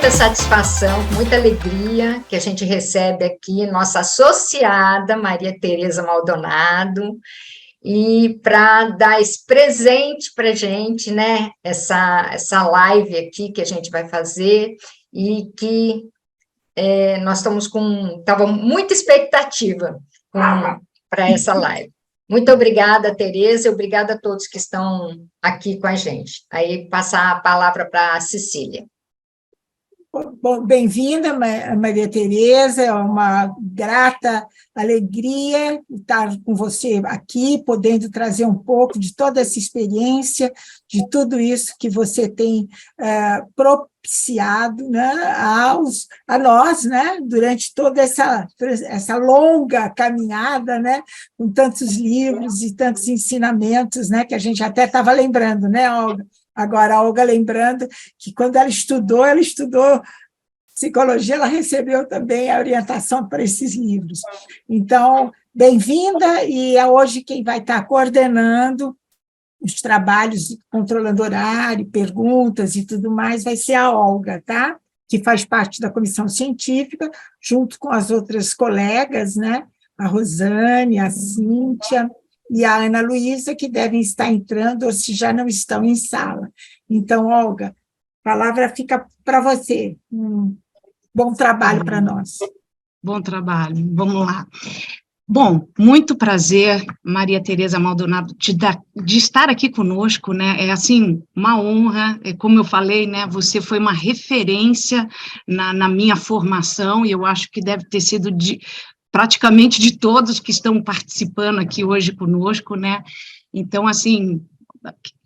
muita satisfação, com muita alegria que a gente recebe aqui nossa associada Maria Tereza Maldonado, e para dar esse presente para a gente, né, essa live aqui que a gente vai fazer, e que nós estamos estava muita expectativa para essa live. Muito obrigada, Tereza, e obrigada a todos que estão aqui com a gente. Aí, passar a palavra para a Cecília. Bom, bem-vinda, Maria Tereza, é uma grata alegria estar com você aqui, podendo trazer um pouco de toda essa experiência, de tudo isso que você tem propiciado, né, a nós, né, durante toda essa longa caminhada, né, com tantos livros e tantos ensinamentos, né, que a gente até estava lembrando, né, Olga? Agora, a Olga lembrando que, quando ela estudou psicologia, ela recebeu também a orientação para esses livros. Então, bem-vinda, e hoje quem vai estar coordenando os trabalhos, controlando horário, perguntas e tudo mais, vai ser a Olga, tá? Que faz parte da comissão científica, junto com as outras colegas, né? A Rosane, a Cíntia e a Ana Luísa, que devem estar entrando, ou se já não estão em sala. Então, Olga, a palavra fica para você. Bom trabalho para nós. Bom trabalho, vamos lá. Bom, muito prazer, Maria Tereza Maldonado, de estar aqui conosco, né? É assim, uma honra, como eu falei, né? Você foi uma referência na minha formação, e eu acho que deve ter sido praticamente de todos que estão participando aqui hoje conosco, né? Então, assim,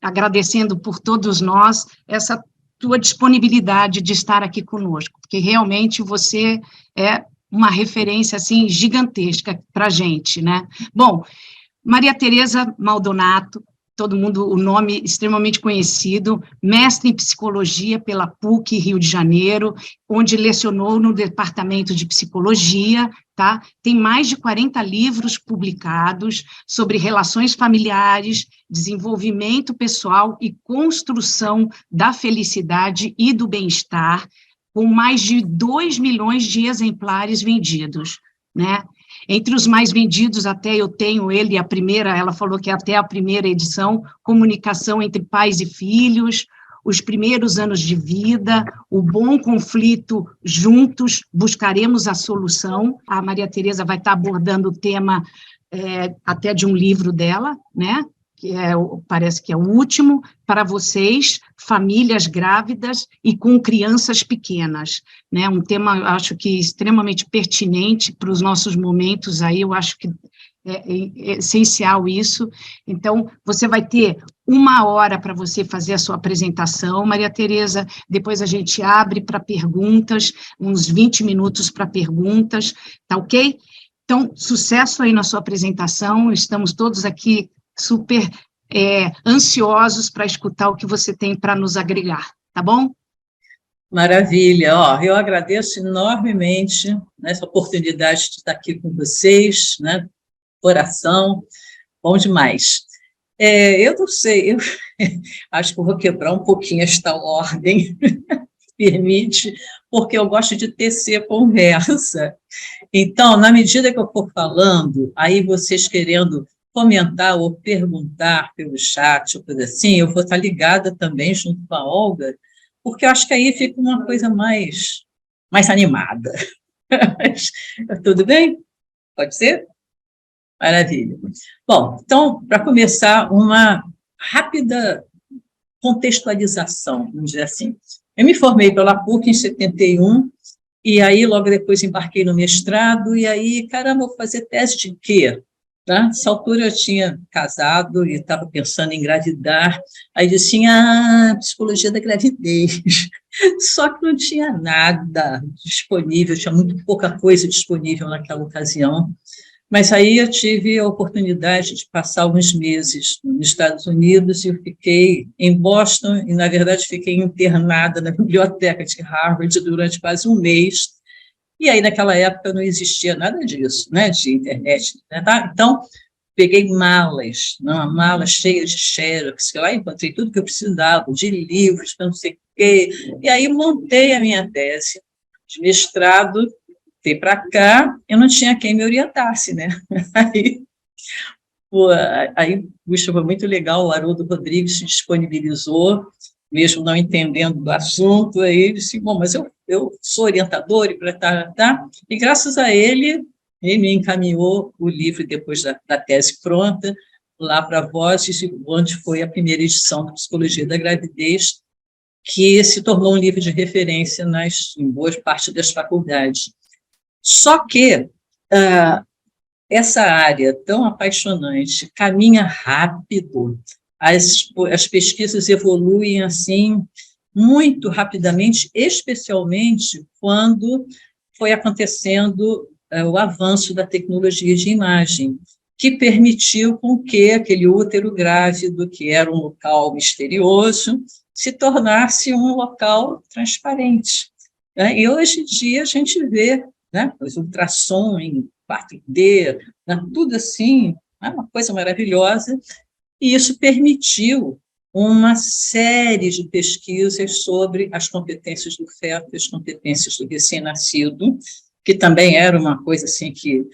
agradecendo por todos nós essa tua disponibilidade de estar aqui conosco, porque realmente você é uma referência, assim, gigantesca para a gente, né? Bom, Maria Tereza Maldonado, todo mundo, o nome extremamente conhecido, mestre em psicologia pela PUC Rio de Janeiro, onde lecionou no departamento de psicologia, tá? Tem mais de 40 livros publicados sobre relações familiares, desenvolvimento pessoal e construção da felicidade e do bem-estar, com mais de 2 milhões de exemplares vendidos, né? Entre os mais vendidos, até eu tenho ele, ela falou que até a primeira edição, Comunicação entre Pais e Filhos, Os Primeiros Anos de Vida, O Bom Conflito, Juntos Buscaremos a Solução. A Maria Tereza vai estar abordando o tema até de um livro dela, né? Que parece que é o último, para vocês, famílias grávidas e com crianças pequenas, né? Um tema, eu acho que extremamente pertinente para os nossos momentos aí, eu acho que é essencial isso. Então, você vai ter 1 hora para você fazer a sua apresentação, Maria Tereza, depois a gente abre para perguntas, uns 20 minutos para perguntas, tá ok? Então, sucesso aí na sua apresentação, estamos todos aqui super ansiosos para escutar o que você tem para nos agregar, tá bom? Maravilha, eu agradeço enormemente essa oportunidade de estar aqui com vocês, né? Coração, bom demais. Eu não sei, eu acho que eu vou quebrar um pouquinho esta ordem, permite, porque eu gosto de tecer conversa. Então, na medida que eu for falando, aí vocês querendo comentar ou perguntar pelo chat, ou coisa assim, eu vou estar ligada também junto com a Olga, porque eu acho que aí fica uma coisa mais animada. Tudo bem? Pode ser? Maravilha. Bom, então, para começar, uma rápida contextualização, vamos dizer assim. Eu me formei pela PUC em 71, e aí logo depois embarquei no mestrado, e aí, caramba, vou fazer tese de quê? Tá? Nessa altura eu tinha casado e estava pensando em engravidar, aí disse, psicologia da gravidez, só que não tinha nada disponível, tinha muito pouca coisa disponível naquela ocasião, mas aí eu tive a oportunidade de passar alguns meses nos Estados Unidos, e eu fiquei em Boston, e na verdade fiquei internada na biblioteca de Harvard durante quase um mês. E aí, naquela época, não existia nada disso, né, de internet, né, tá? Então, peguei malas, uma mala cheia de xerox, que lá encontrei tudo que eu precisava, de livros, não sei o quê, e aí montei a minha tese de mestrado, veio para cá, eu não tinha quem me orientasse, né? Aí, pô, puxa, foi muito legal, o Haroldo Rodrigues se disponibilizou, mesmo não entendendo do assunto, aí ele disse, bom, mas eu sou orientador, e graças a ele me encaminhou o livro, depois da tese pronta, lá para a Vozes, onde foi a primeira edição da Psicologia da Gravidez, que se tornou um livro de referência em boa parte das faculdades. Só que essa área tão apaixonante caminha rápido, as pesquisas evoluem assim muito rapidamente, especialmente quando foi acontecendo o avanço da tecnologia de imagem, que permitiu com que aquele útero grávido, que era um local misterioso, se tornasse um local transparente. Né? E hoje em dia a gente vê, né, os ultrassom em 4D, né, tudo assim, é uma coisa maravilhosa, e isso permitiu uma série de pesquisas sobre as competências do feto e as competências do recém-nascido, que também era uma coisa assim que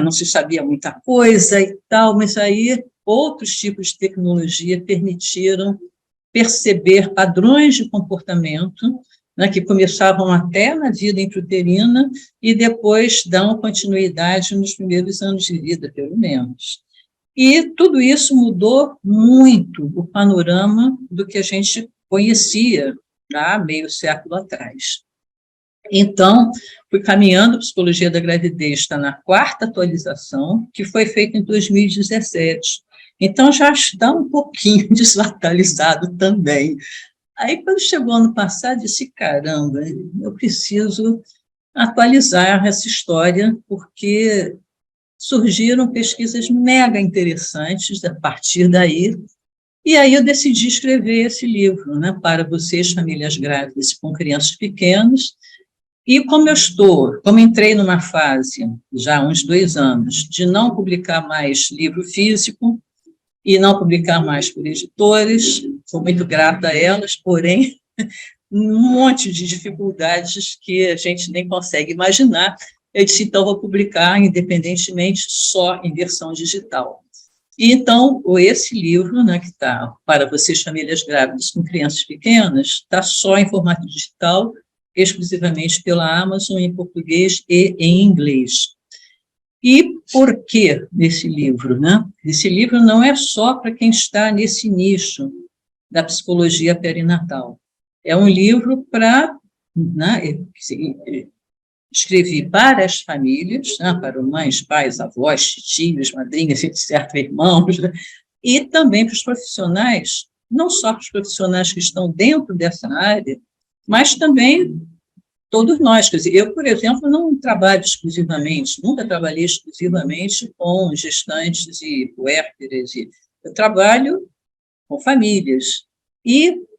não se sabia muita coisa e tal, mas aí outros tipos de tecnologia permitiram perceber padrões de comportamento, né, que começavam até na vida intrauterina e depois dão continuidade nos primeiros anos de vida, pelo menos. E tudo isso mudou muito o panorama do que a gente conhecia há meio século atrás. Então, fui caminhando, a Psicologia da Gravidez está na 4ª atualização, que foi feita em 2017. Então, já está um pouquinho desatualizado também. Aí, quando chegou ano passado, disse, caramba, eu preciso atualizar essa história, porque surgiram pesquisas mega interessantes a partir daí, e aí eu decidi escrever esse livro, né, para vocês, famílias grávidas com crianças pequenas. E como entrei numa fase, já há uns 2 anos, de não publicar mais livro físico e não publicar mais por editores, sou muito grata a elas, porém, um monte de dificuldades que a gente nem consegue imaginar. Eu disse, então, vou publicar independentemente só em versão digital. E, então, esse livro, né, que está para vocês, famílias grávidas com crianças pequenas, está só em formato digital, exclusivamente pela Amazon, em português e em inglês. E por que esse livro? Né? Esse livro não é só para quem está nesse nicho da psicologia perinatal. É um livro para, né, escrevi para as famílias, né, para mães, pais, avós, tios, madrinhas, etc., irmãos, né, e também para os profissionais, não só para os profissionais que estão dentro dessa área, mas também todos nós. Quer dizer, eu, por exemplo, não trabalho exclusivamente, nunca trabalhei exclusivamente com gestantes e puérperas, eu trabalho com famílias,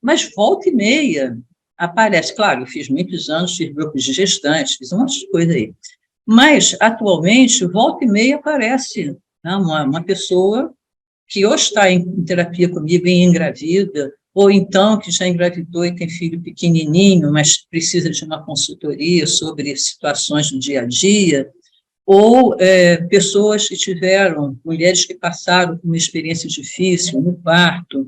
mas volta e meia aparece, claro, eu fiz muitos anos, fiz grupos de gestantes, fiz um monte de coisa aí, mas, atualmente, volta e meia aparece, né, uma pessoa que ou está em terapia comigo e engravida, ou então que já engravidou e tem filho pequenininho, mas precisa de uma consultoria sobre situações do dia a dia, ou pessoas que tiveram, mulheres que passaram por uma experiência difícil no parto,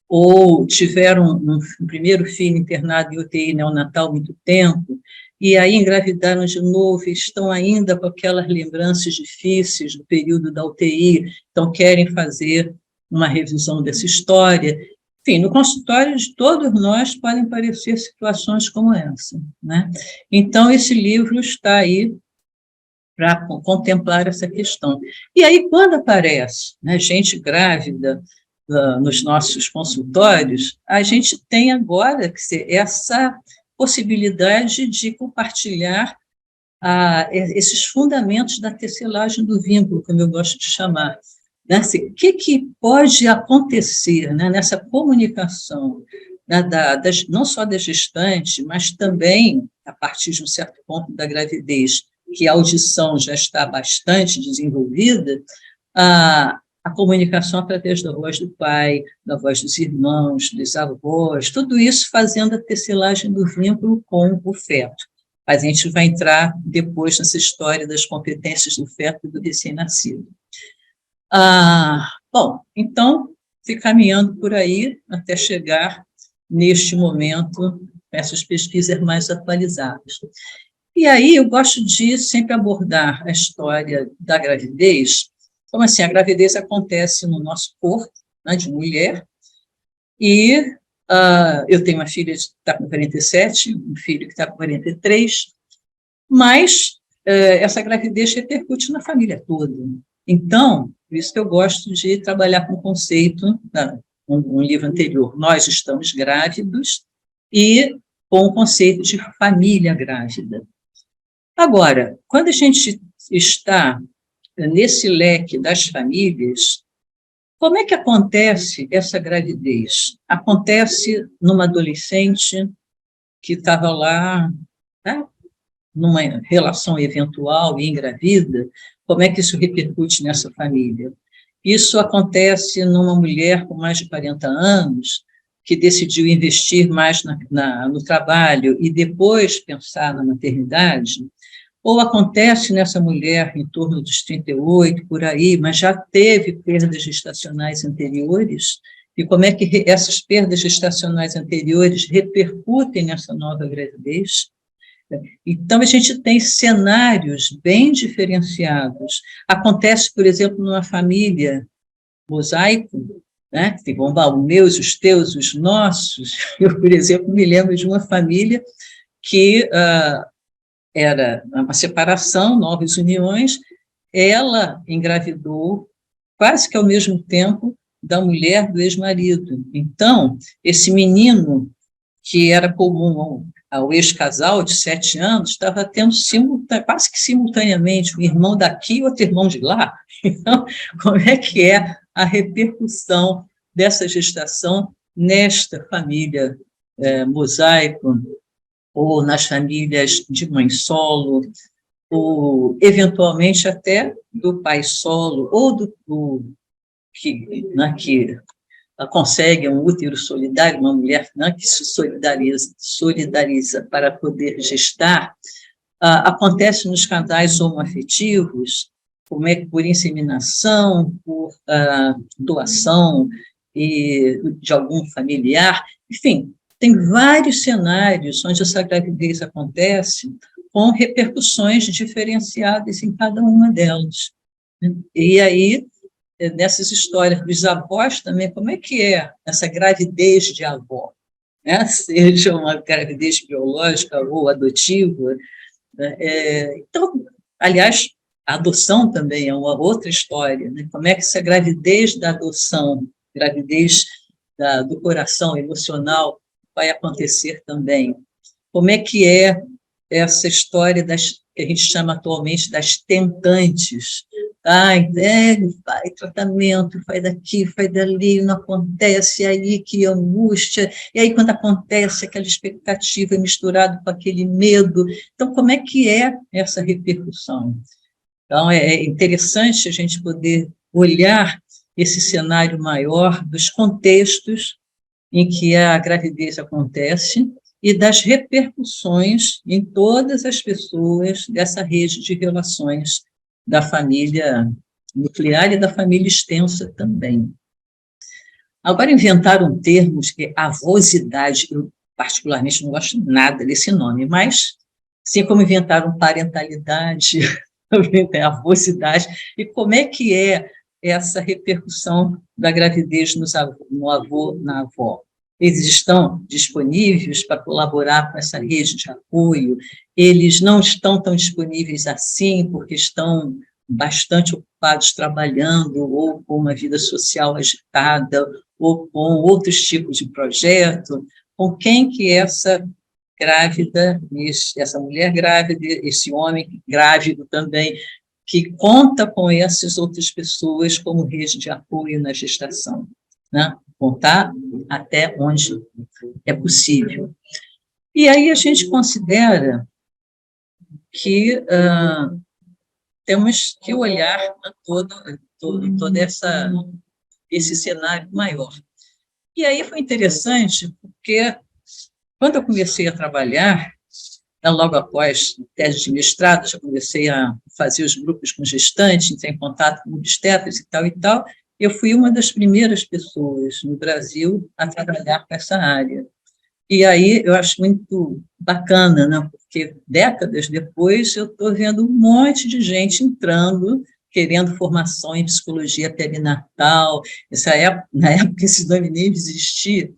ou tiveram um primeiro filho internado em UTI neonatal muito tempo, e aí engravidaram de novo, e estão ainda com aquelas lembranças difíceis do período da UTI, então querem fazer uma revisão dessa história. Enfim, no consultório de todos nós podem aparecer situações como essa, né? Então, esse livro está aí para contemplar essa questão. E aí, quando aparece, né, gente grávida nos nossos consultórios, a gente tem agora essa possibilidade de compartilhar esses fundamentos da tecelagem do vínculo, como eu gosto de chamar. Né? O que pode acontecer, né, nessa comunicação, né, não só da gestante, mas também, a partir de um certo ponto da gravidez, que a audição já está bastante desenvolvida, a comunicação através da voz do pai, da voz dos irmãos, dos avós, tudo isso fazendo a tecelagem do vínculo com o feto. A gente vai entrar depois nessa história das competências do feto e do recém-nascido. Bom, então, fui caminhando por aí até chegar neste momento, essas pesquisas mais atualizadas. E aí eu gosto de sempre abordar a história da gravidez, como assim, a gravidez acontece no nosso corpo, né, de mulher, e eu tenho uma filha que está com 47, um filho que está com 43, mas essa gravidez repercute na família toda. Então, por isso que eu gosto de trabalhar com o conceito, um livro anterior, Nós Estamos Grávidos, e com o conceito de família grávida. Agora, quando a gente está nesse leque das famílias, como é que acontece essa gravidez? Acontece numa adolescente que estava lá, né, numa relação eventual e engravida, como é que isso repercute nessa família? Isso acontece numa mulher com mais de 40 anos, que decidiu investir mais no trabalho e depois pensar na maternidade, ou acontece nessa mulher em torno dos 38, por aí, mas já teve perdas gestacionais anteriores, e como é que essas perdas gestacionais anteriores repercutem nessa nova gravidez? Então, a gente tem cenários bem diferenciados. Acontece, por exemplo, numa família mosaico, né? Tem os meus, os teus, os nossos. Eu, por exemplo, me lembro de uma família que era uma separação, novas uniões, ela engravidou quase que ao mesmo tempo da mulher do ex-marido. Então, esse menino, que era comum ao ex-casal de 7 anos, estava tendo quase que simultaneamente um irmão daqui e outro irmão de lá. Então, como é que é a repercussão dessa gestação nesta família mosaico, ou nas famílias de mãe solo, ou eventualmente até do pai solo, ou que consegue um útero solidário, uma mulher que se solidariza para poder gestar, acontece nos casais homoafetivos, como é que por inseminação, por doação de algum familiar, enfim, tem vários cenários onde essa gravidez acontece com repercussões diferenciadas em cada uma delas. E aí, nessas histórias dos avós também, como é que é essa gravidez de avó? Né? Seja uma gravidez biológica ou adotiva. Então, aliás, a adoção também é uma outra história. Né? Como é que essa gravidez da adoção, gravidez do coração emocional, vai acontecer também? Como é que é essa história que a gente chama atualmente das tentantes? Faz tratamento, faz daqui, faz dali, não acontece, aí que angústia, e aí quando acontece aquela expectativa misturada com aquele medo. Então, como é que é essa repercussão? Então, é interessante a gente poder olhar esse cenário maior dos contextos em que a gravidez acontece e das repercussões em todas as pessoas dessa rede de relações da família nuclear e da família extensa também. Agora inventaram termos que é avosidade, eu particularmente não gosto nada desse nome, mas assim como inventaram parentalidade, avosidade, e como é que é essa repercussão da gravidez no avô, na avó? Eles estão disponíveis para colaborar com essa rede de apoio? Eles não estão tão disponíveis assim, porque estão bastante ocupados trabalhando, ou com uma vida social agitada, ou com outros tipos de projeto? Com quem que essa grávida, essa mulher grávida, esse homem grávido também, que conta com essas outras pessoas como rede de apoio na gestação, né? Contar até onde é possível. E aí a gente considera que temos que olhar todo esse cenário maior. E aí foi interessante, porque quando eu comecei a trabalhar, logo após tese de mestrado, já comecei a fazer os grupos com gestantes, entrar em contato com obstetras e tal, eu fui uma das primeiras pessoas no Brasil a trabalhar com essa área. E aí eu acho muito bacana, né? Porque décadas depois eu estou vendo um monte de gente entrando, querendo formação em psicologia perinatal. Na época esse nome nem existia.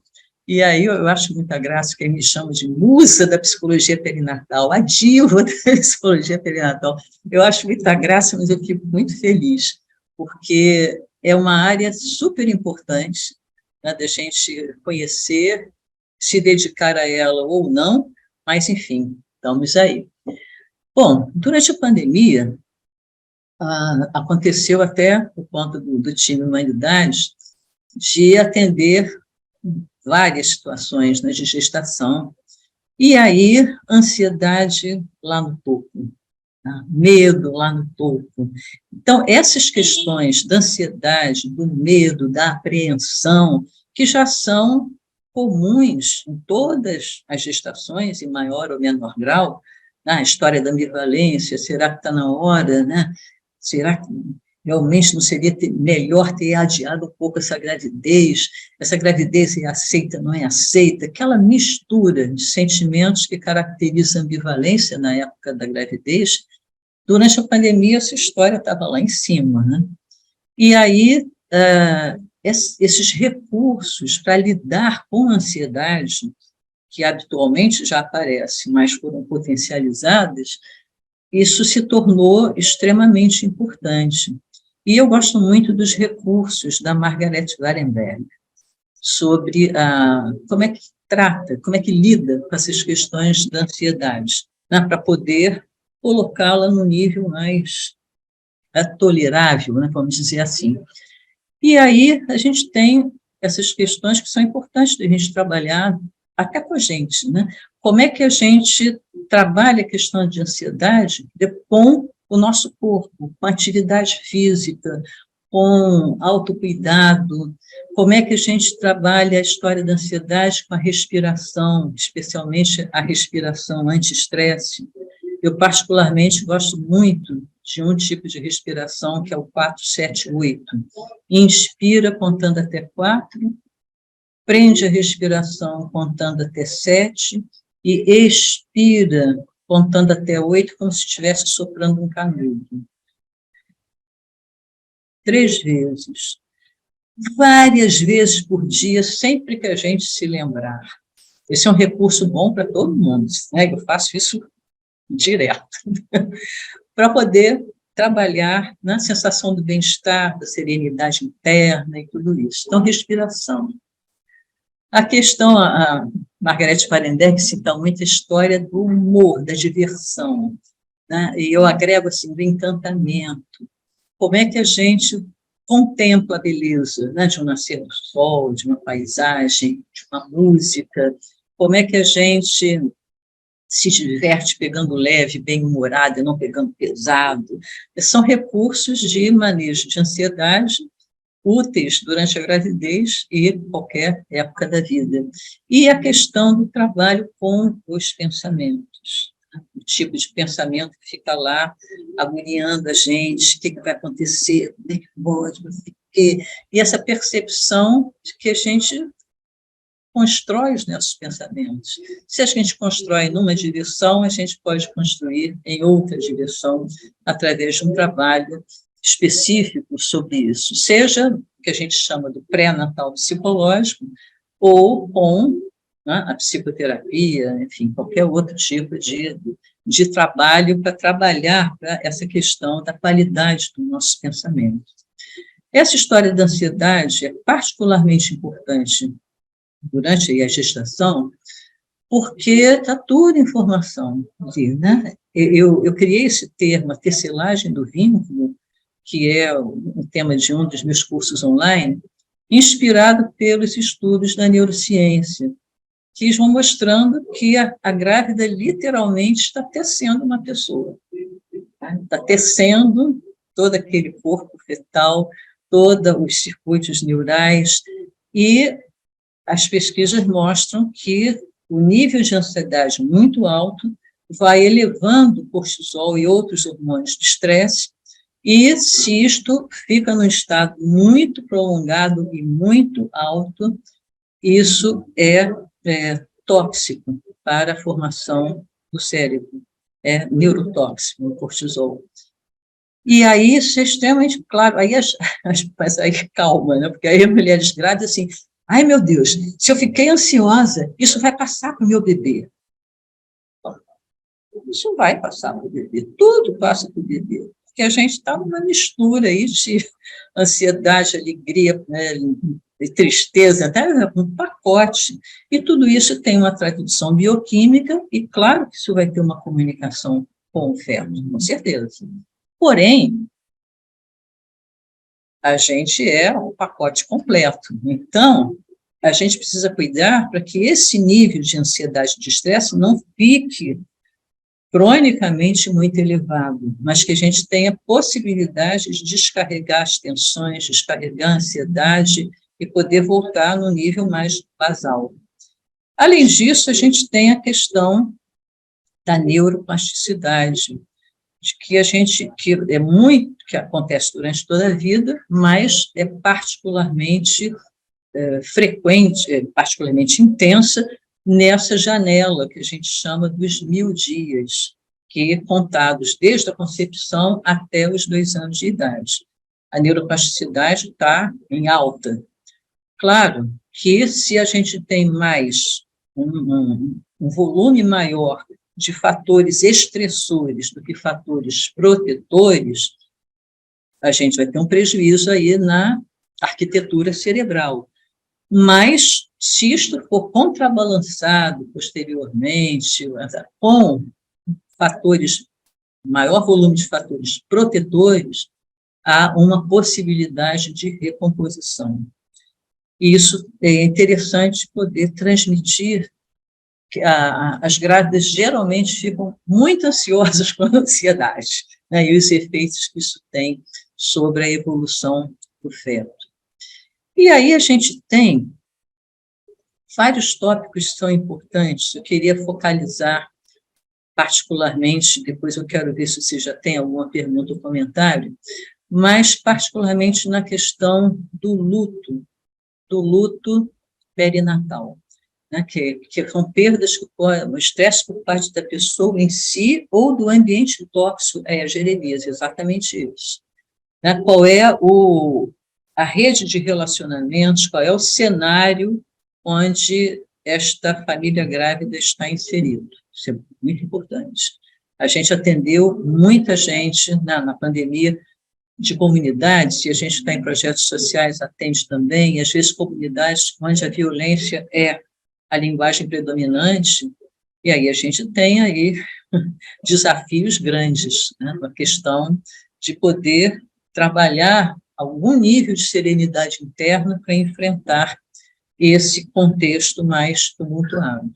E aí eu acho muita graça quem me chama de musa da psicologia perinatal, a diva da psicologia perinatal. Eu acho muita graça, mas eu fico muito feliz, porque é uma área super importante, né, da gente conhecer, se dedicar a ela ou não, mas, enfim, estamos aí. Bom, durante a pandemia, aconteceu até, por conta do time Humanidades, de atender várias situações, né, de gestação, e aí ansiedade lá no topo, tá? Medo lá no topo. Então, essas questões da ansiedade, do medo, da apreensão, que já são comuns em todas as gestações, em maior ou menor grau, a história da ambivalência, será que está na hora, né? Será que realmente não seria melhor ter adiado um pouco essa gravidez é aceita, não é aceita, aquela mistura de sentimentos que caracteriza a ambivalência na época da gravidez. Durante a pandemia, essa história estava lá em cima, né? E aí, esses recursos para lidar com a ansiedade, que habitualmente já aparece, mas foram potencializadas, isso se tornou extremamente importante. E eu gosto muito dos recursos da Margaret Wallenberg, sobre como é que trata, como é que lida com essas questões da ansiedade, né, para poder colocá-la no nível mais tolerável, né, vamos dizer assim. E aí a gente tem essas questões que são importantes da gente trabalhar até com a gente, né? Como é que a gente trabalha a questão de ansiedade com o nosso corpo, com atividade física, com autocuidado, como é que a gente trabalha a história da ansiedade com a respiração, especialmente a respiração anti-estresse. Eu, particularmente, gosto muito de um tipo de respiração, que é o 4-7-8. Inspira contando até 4, prende a respiração contando até 7 e expira contando até 8, como se estivesse soprando um canudo. 3 vezes. Várias vezes por dia, sempre que a gente se lembrar. Esse é um recurso bom para todo mundo, né? Eu faço isso direto, para poder trabalhar na sensação do bem-estar, da serenidade interna e tudo isso. Então, respiração. A questão, a Margaret Wallenberg cita muito a história do humor, da diversão, né? E eu agrego assim, do encantamento. Como é que a gente contempla a beleza, né, de um nascer do sol, de uma paisagem, de uma música, como é que a gente se diverte pegando leve, bem-humorado e não pegando pesado. São recursos de manejo de ansiedade úteis durante a gravidez e qualquer época da vida. E a questão do trabalho com os pensamentos, o tipo de pensamento que fica lá agoniando a gente, o que vai acontecer, como é que pode, e essa percepção de que a gente constrói os nossos pensamentos. Se a gente constrói numa direção, a gente pode construir em outra direção, através de um trabalho específico sobre isso, seja o que a gente chama do pré-natal psicológico, ou com, né, a psicoterapia, enfim, qualquer outro tipo de trabalho para trabalhar para essa questão da qualidade do nosso pensamento. Essa história da ansiedade é particularmente importante durante a gestação, porque está tudo em formação ali, né? Eu criei esse termo, a tecelagem do vínculo, que é um tema de um dos meus cursos online, inspirado pelos estudos da neurociência, que vão mostrando que a grávida literalmente está tecendo uma pessoa. Está tecendo todo aquele corpo fetal, todos os circuitos neurais, e as pesquisas mostram que o nível de ansiedade muito alto vai elevando o cortisol e outros hormônios de estresse, e se isto fica num estado muito prolongado e muito alto, isso é tóxico para a formação do cérebro, é neurotóxico, o cortisol. E aí isso é extremamente claro, mas aí calma, né? Porque aí a mulher desgrada assim, ai meu Deus, se eu fiquei ansiosa, isso vai passar para o meu bebê. Isso vai passar para o bebê, tudo passa para o bebê, porque a gente está numa mistura aí de ansiedade, alegria, né, tristeza, até um pacote, e tudo isso tem uma tradução bioquímica, e claro que isso vai ter uma comunicação com o feto, com certeza. Porém, a gente é um pacote completo, então a gente precisa cuidar para que esse nível de ansiedade e de estresse não fique cronicamente muito elevado, mas que a gente tenha possibilidade de descarregar as tensões, descarregar a ansiedade e poder voltar no nível mais basal. Além disso, a gente tem a questão da neuroplasticidade, de que é muito que acontece durante toda a vida, mas é particularmente frequente, particularmente intensa, nessa janela que a gente chama dos 1000 dias, que contados desde a concepção até os 2 anos de idade. A neuroplasticidade está em alta. Claro que se a gente tem mais um volume maior de fatores estressores do que fatores protetores, a gente vai ter um prejuízo aí na arquitetura cerebral. Mas, se isto for contrabalançado posteriormente, com fatores, maior volume de fatores protetores, há uma possibilidade de recomposição. E isso é interessante poder transmitir, que as grávidas geralmente ficam muito ansiosas com a ansiedade, né, e os efeitos que isso tem sobre a evolução do feto. E aí a gente tem vários tópicos que são importantes, eu queria focalizar particularmente, depois eu quero ver se você já tem alguma pergunta ou comentário, mas particularmente na questão do luto perinatal, né, que são perdas que o estresse por parte da pessoa em si ou do ambiente tóxico, a geremia, exatamente isso. Né, qual é a rede de relacionamentos, qual é o cenário onde esta família grávida está inserida. Isso é muito importante. A gente atendeu muita gente na pandemia de comunidades, e a gente está em projetos sociais, atende também, e às vezes comunidades onde a violência é a linguagem predominante, e aí a gente tem aí desafios grandes, né, a questão de poder trabalhar algum nível de serenidade interna para enfrentar esse contexto mais tumultuado.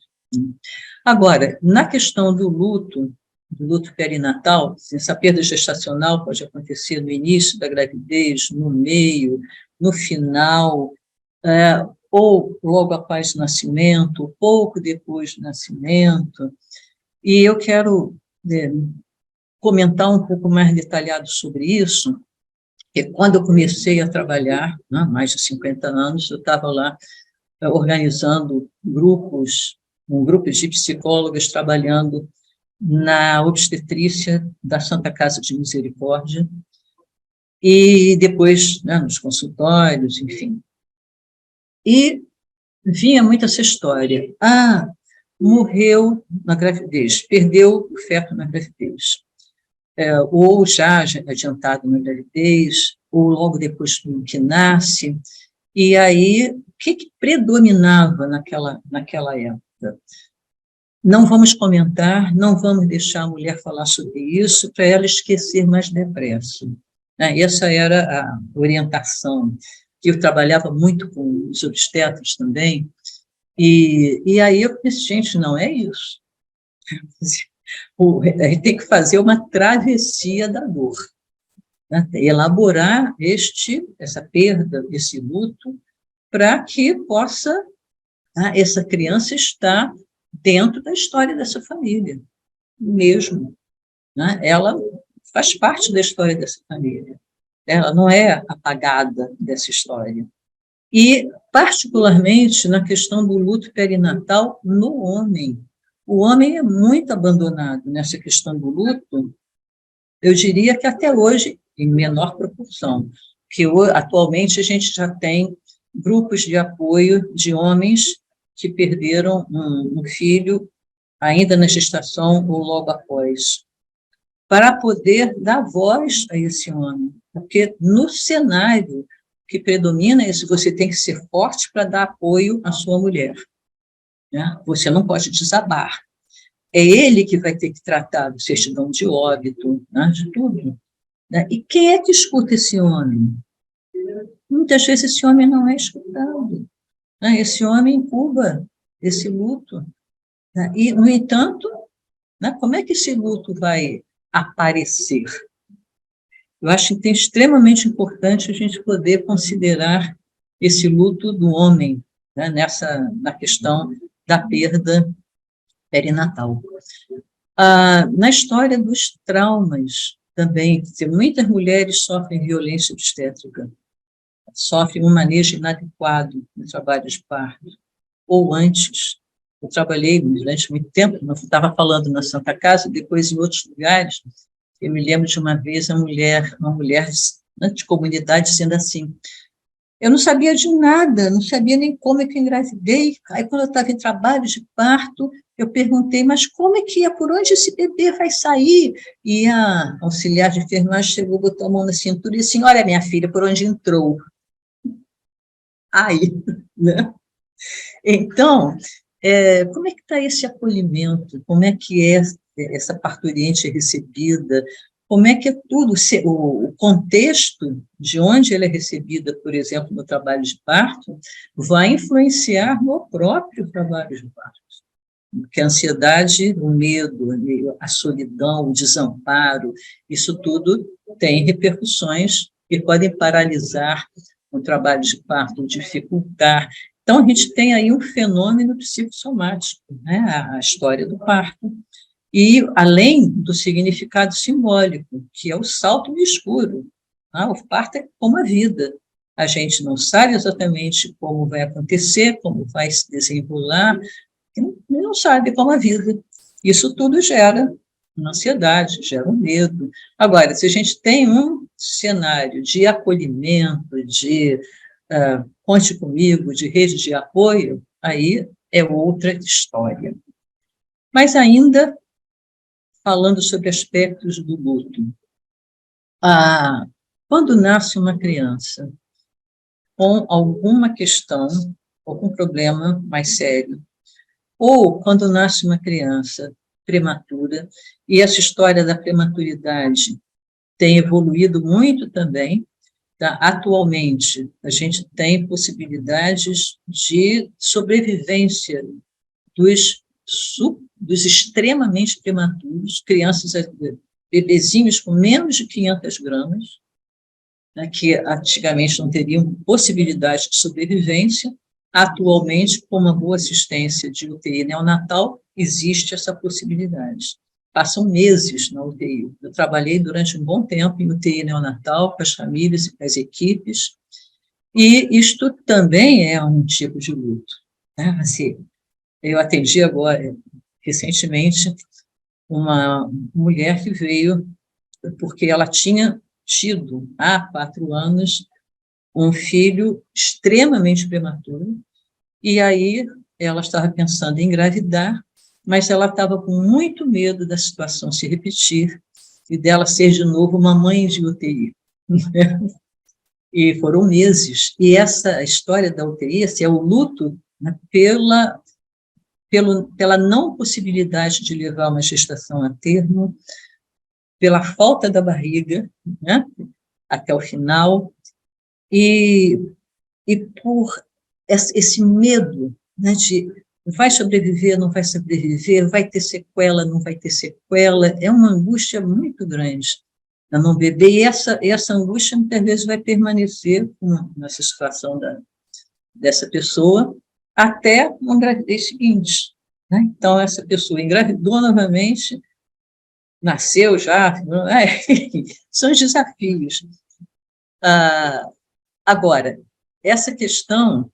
Agora, na questão do luto perinatal, essa perda gestacional pode acontecer no início da gravidez, no meio, no final, ou logo após o nascimento, pouco depois do nascimento, e eu quero comentar um pouco mais detalhado sobre isso, porque quando eu comecei a trabalhar, há mais de 50 anos, eu estava lá organizando grupos de psicólogas trabalhando na obstetrícia da Santa Casa de Misericórdia, e depois, né, nos consultórios, enfim. E vinha muito essa história, morreu na gravidez, perdeu o feto na gravidez, ou já adiantado na gravidez, ou logo depois que nasce, e aí, o que predominava naquela época? Não vamos comentar, não vamos deixar a mulher falar sobre isso, para ela esquecer mais depressa. Essa era a orientação, que eu trabalhava muito com os obstetras também, e aí eu pensei, gente, não é isso. A gente tem que fazer uma travessia da dor, né? Elaborar essa perda, esse luto, para que possa, tá, essa criança estar dentro da história dessa família, mesmo, né? Ela faz parte da história dessa família, ela não é apagada dessa história. E, particularmente, na questão do luto perinatal no homem. O homem é muito abandonado nessa questão do luto, eu diria que até hoje, em menor proporção, que atualmente a gente já tem grupos de apoio de homens que perderam um filho ainda na gestação ou logo após, para poder dar voz a esse homem, porque no cenário que predomina é isso, você tem que ser forte para dar apoio à sua mulher, né? Você não pode desabar. É ele que vai ter que tratar do certidão de óbito, né, de tudo, né? E quem é que escuta esse homem? Muitas vezes esse homem não é escutado, né? Esse homem incuba esse luto, né? E, no entanto, né, como é que esse luto vai aparecer? Eu acho que é extremamente importante a gente poder considerar esse luto do homem, né, na questão da perda perinatal. Na história dos traumas também, muitas mulheres sofrem violência obstétrica, sofrem um manejo inadequado no trabalho de parto, ou antes. Eu trabalhei durante muito tempo, não estava falando na Santa Casa, depois em outros lugares. Eu me lembro de uma vez uma mulher de comunidade dizendo assim: eu não sabia de nada, não sabia nem como é que eu engravidei. Aí, quando eu estava em trabalho de parto, eu perguntei, mas como é que é, por onde esse bebê vai sair? E a auxiliar de enfermagem chegou, botou a mão na cintura e disse assim: olha, minha filha, por onde entrou? Aí, né? Então, como é que está esse acolhimento? Como é que é essa parturiente recebida? Como é que é tudo, o contexto de onde ela é recebida, por exemplo, no trabalho de parto, vai influenciar no próprio trabalho de parto. Porque a ansiedade, o medo, a solidão, o desamparo, isso tudo tem repercussões que podem paralisar o trabalho de parto, dificultar. Então, a gente tem aí um fenômeno psicossomático, né? A história do parto. E, além do significado simbólico, que é o salto no escuro. Tá? O parto é como a vida. A gente não sabe exatamente como vai acontecer, como vai se desenrolar, não sabe como a vida. Isso tudo gera uma ansiedade, gera um medo. Agora, se a gente tem um cenário de acolhimento, de conte comigo, de rede de apoio, aí é outra história. Mas ainda falando sobre aspectos do luto. Quando nasce uma criança com alguma questão, algum problema mais sério, ou quando nasce uma criança prematura, e essa história da prematuridade tem evoluído muito também, tá? Atualmente, a gente tem possibilidades de sobrevivência dos extremamente prematuros, crianças, bebezinhos com menos de 500 gramas, né, que antigamente não teriam possibilidade de sobrevivência. Atualmente, com uma boa assistência de UTI neonatal, existe essa possibilidade. Passam meses na UTI. Eu trabalhei durante um bom tempo em UTI neonatal, com as famílias e com as equipes, e isto também é um tipo de luto, né? Assim, eu atendi agora, recentemente, uma mulher que veio porque ela tinha tido, há 4 anos, um filho extremamente prematuro, e aí ela estava pensando em engravidar, mas ela estava com muito medo da situação se repetir e dela ser de novo uma mãe de UTI. E foram meses. E essa história da UTI, assim, é o luto, né, pela não possibilidade de levar uma gestação a termo, pela falta da barriga, né, até o final, e por esse medo, né, de vai sobreviver, não vai sobreviver, vai ter sequela, não vai ter sequela, é uma angústia muito grande no bebê, e essa angústia muitas vezes vai permanecer nessa situação dessa pessoa até uma gravidez seguinte, né? Então, essa pessoa engravidou novamente, nasceu já, são os desafios. Agora, essa questão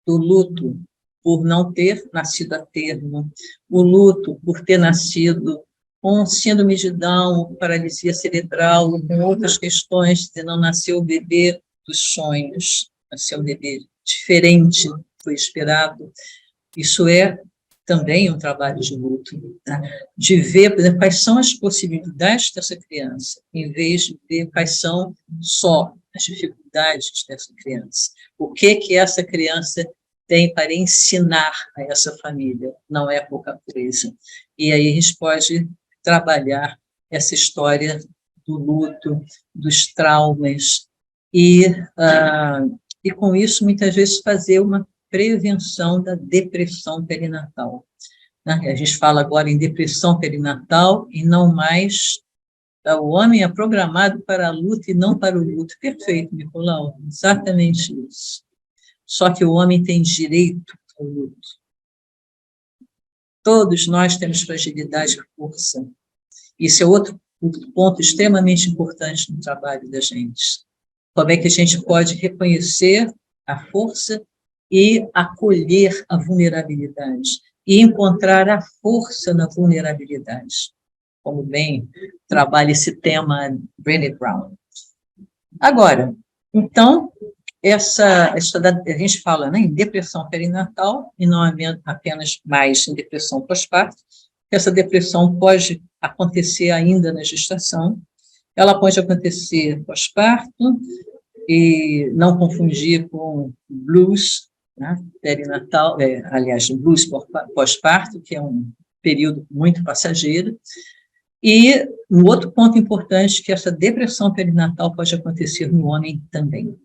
do luto por não ter nascido a termo, o luto por ter nascido com síndrome de Down, paralisia cerebral, com outras questões, de não nascer o bebê dos sonhos, nascer um bebê diferente do que foi esperado. Isso é também um trabalho de luto, tá? De ver, por exemplo, quais são as possibilidades dessa criança, em vez de ver quais são só as dificuldades dessa criança. O que essa criança tem para ensinar a essa família, não é pouca coisa. E aí a gente pode trabalhar essa história do luto, dos traumas, e com isso, muitas vezes, fazer uma prevenção da depressão perinatal. Né? A gente fala agora em depressão perinatal e não mais... O homem é programado para a luta e não para o luto. Perfeito, Nicolau, exatamente isso. Só que o homem tem direito ao luto. Todos nós temos fragilidade e força. Isso é outro ponto extremamente importante no trabalho da gente. Como é que a gente pode reconhecer a força e acolher a vulnerabilidade, e encontrar a força na vulnerabilidade. Como bem trabalha esse tema Brené Brown. Agora, então, a gente fala, né, em depressão perinatal, e não apenas mais em depressão pós-parto. Essa depressão pode acontecer ainda na gestação, ela pode acontecer pós-parto, e não confundir com blues, né, perinatal, aliás, blues pós-parto, que é um período muito passageiro. E um outro ponto importante, que essa depressão perinatal pode acontecer no homem também.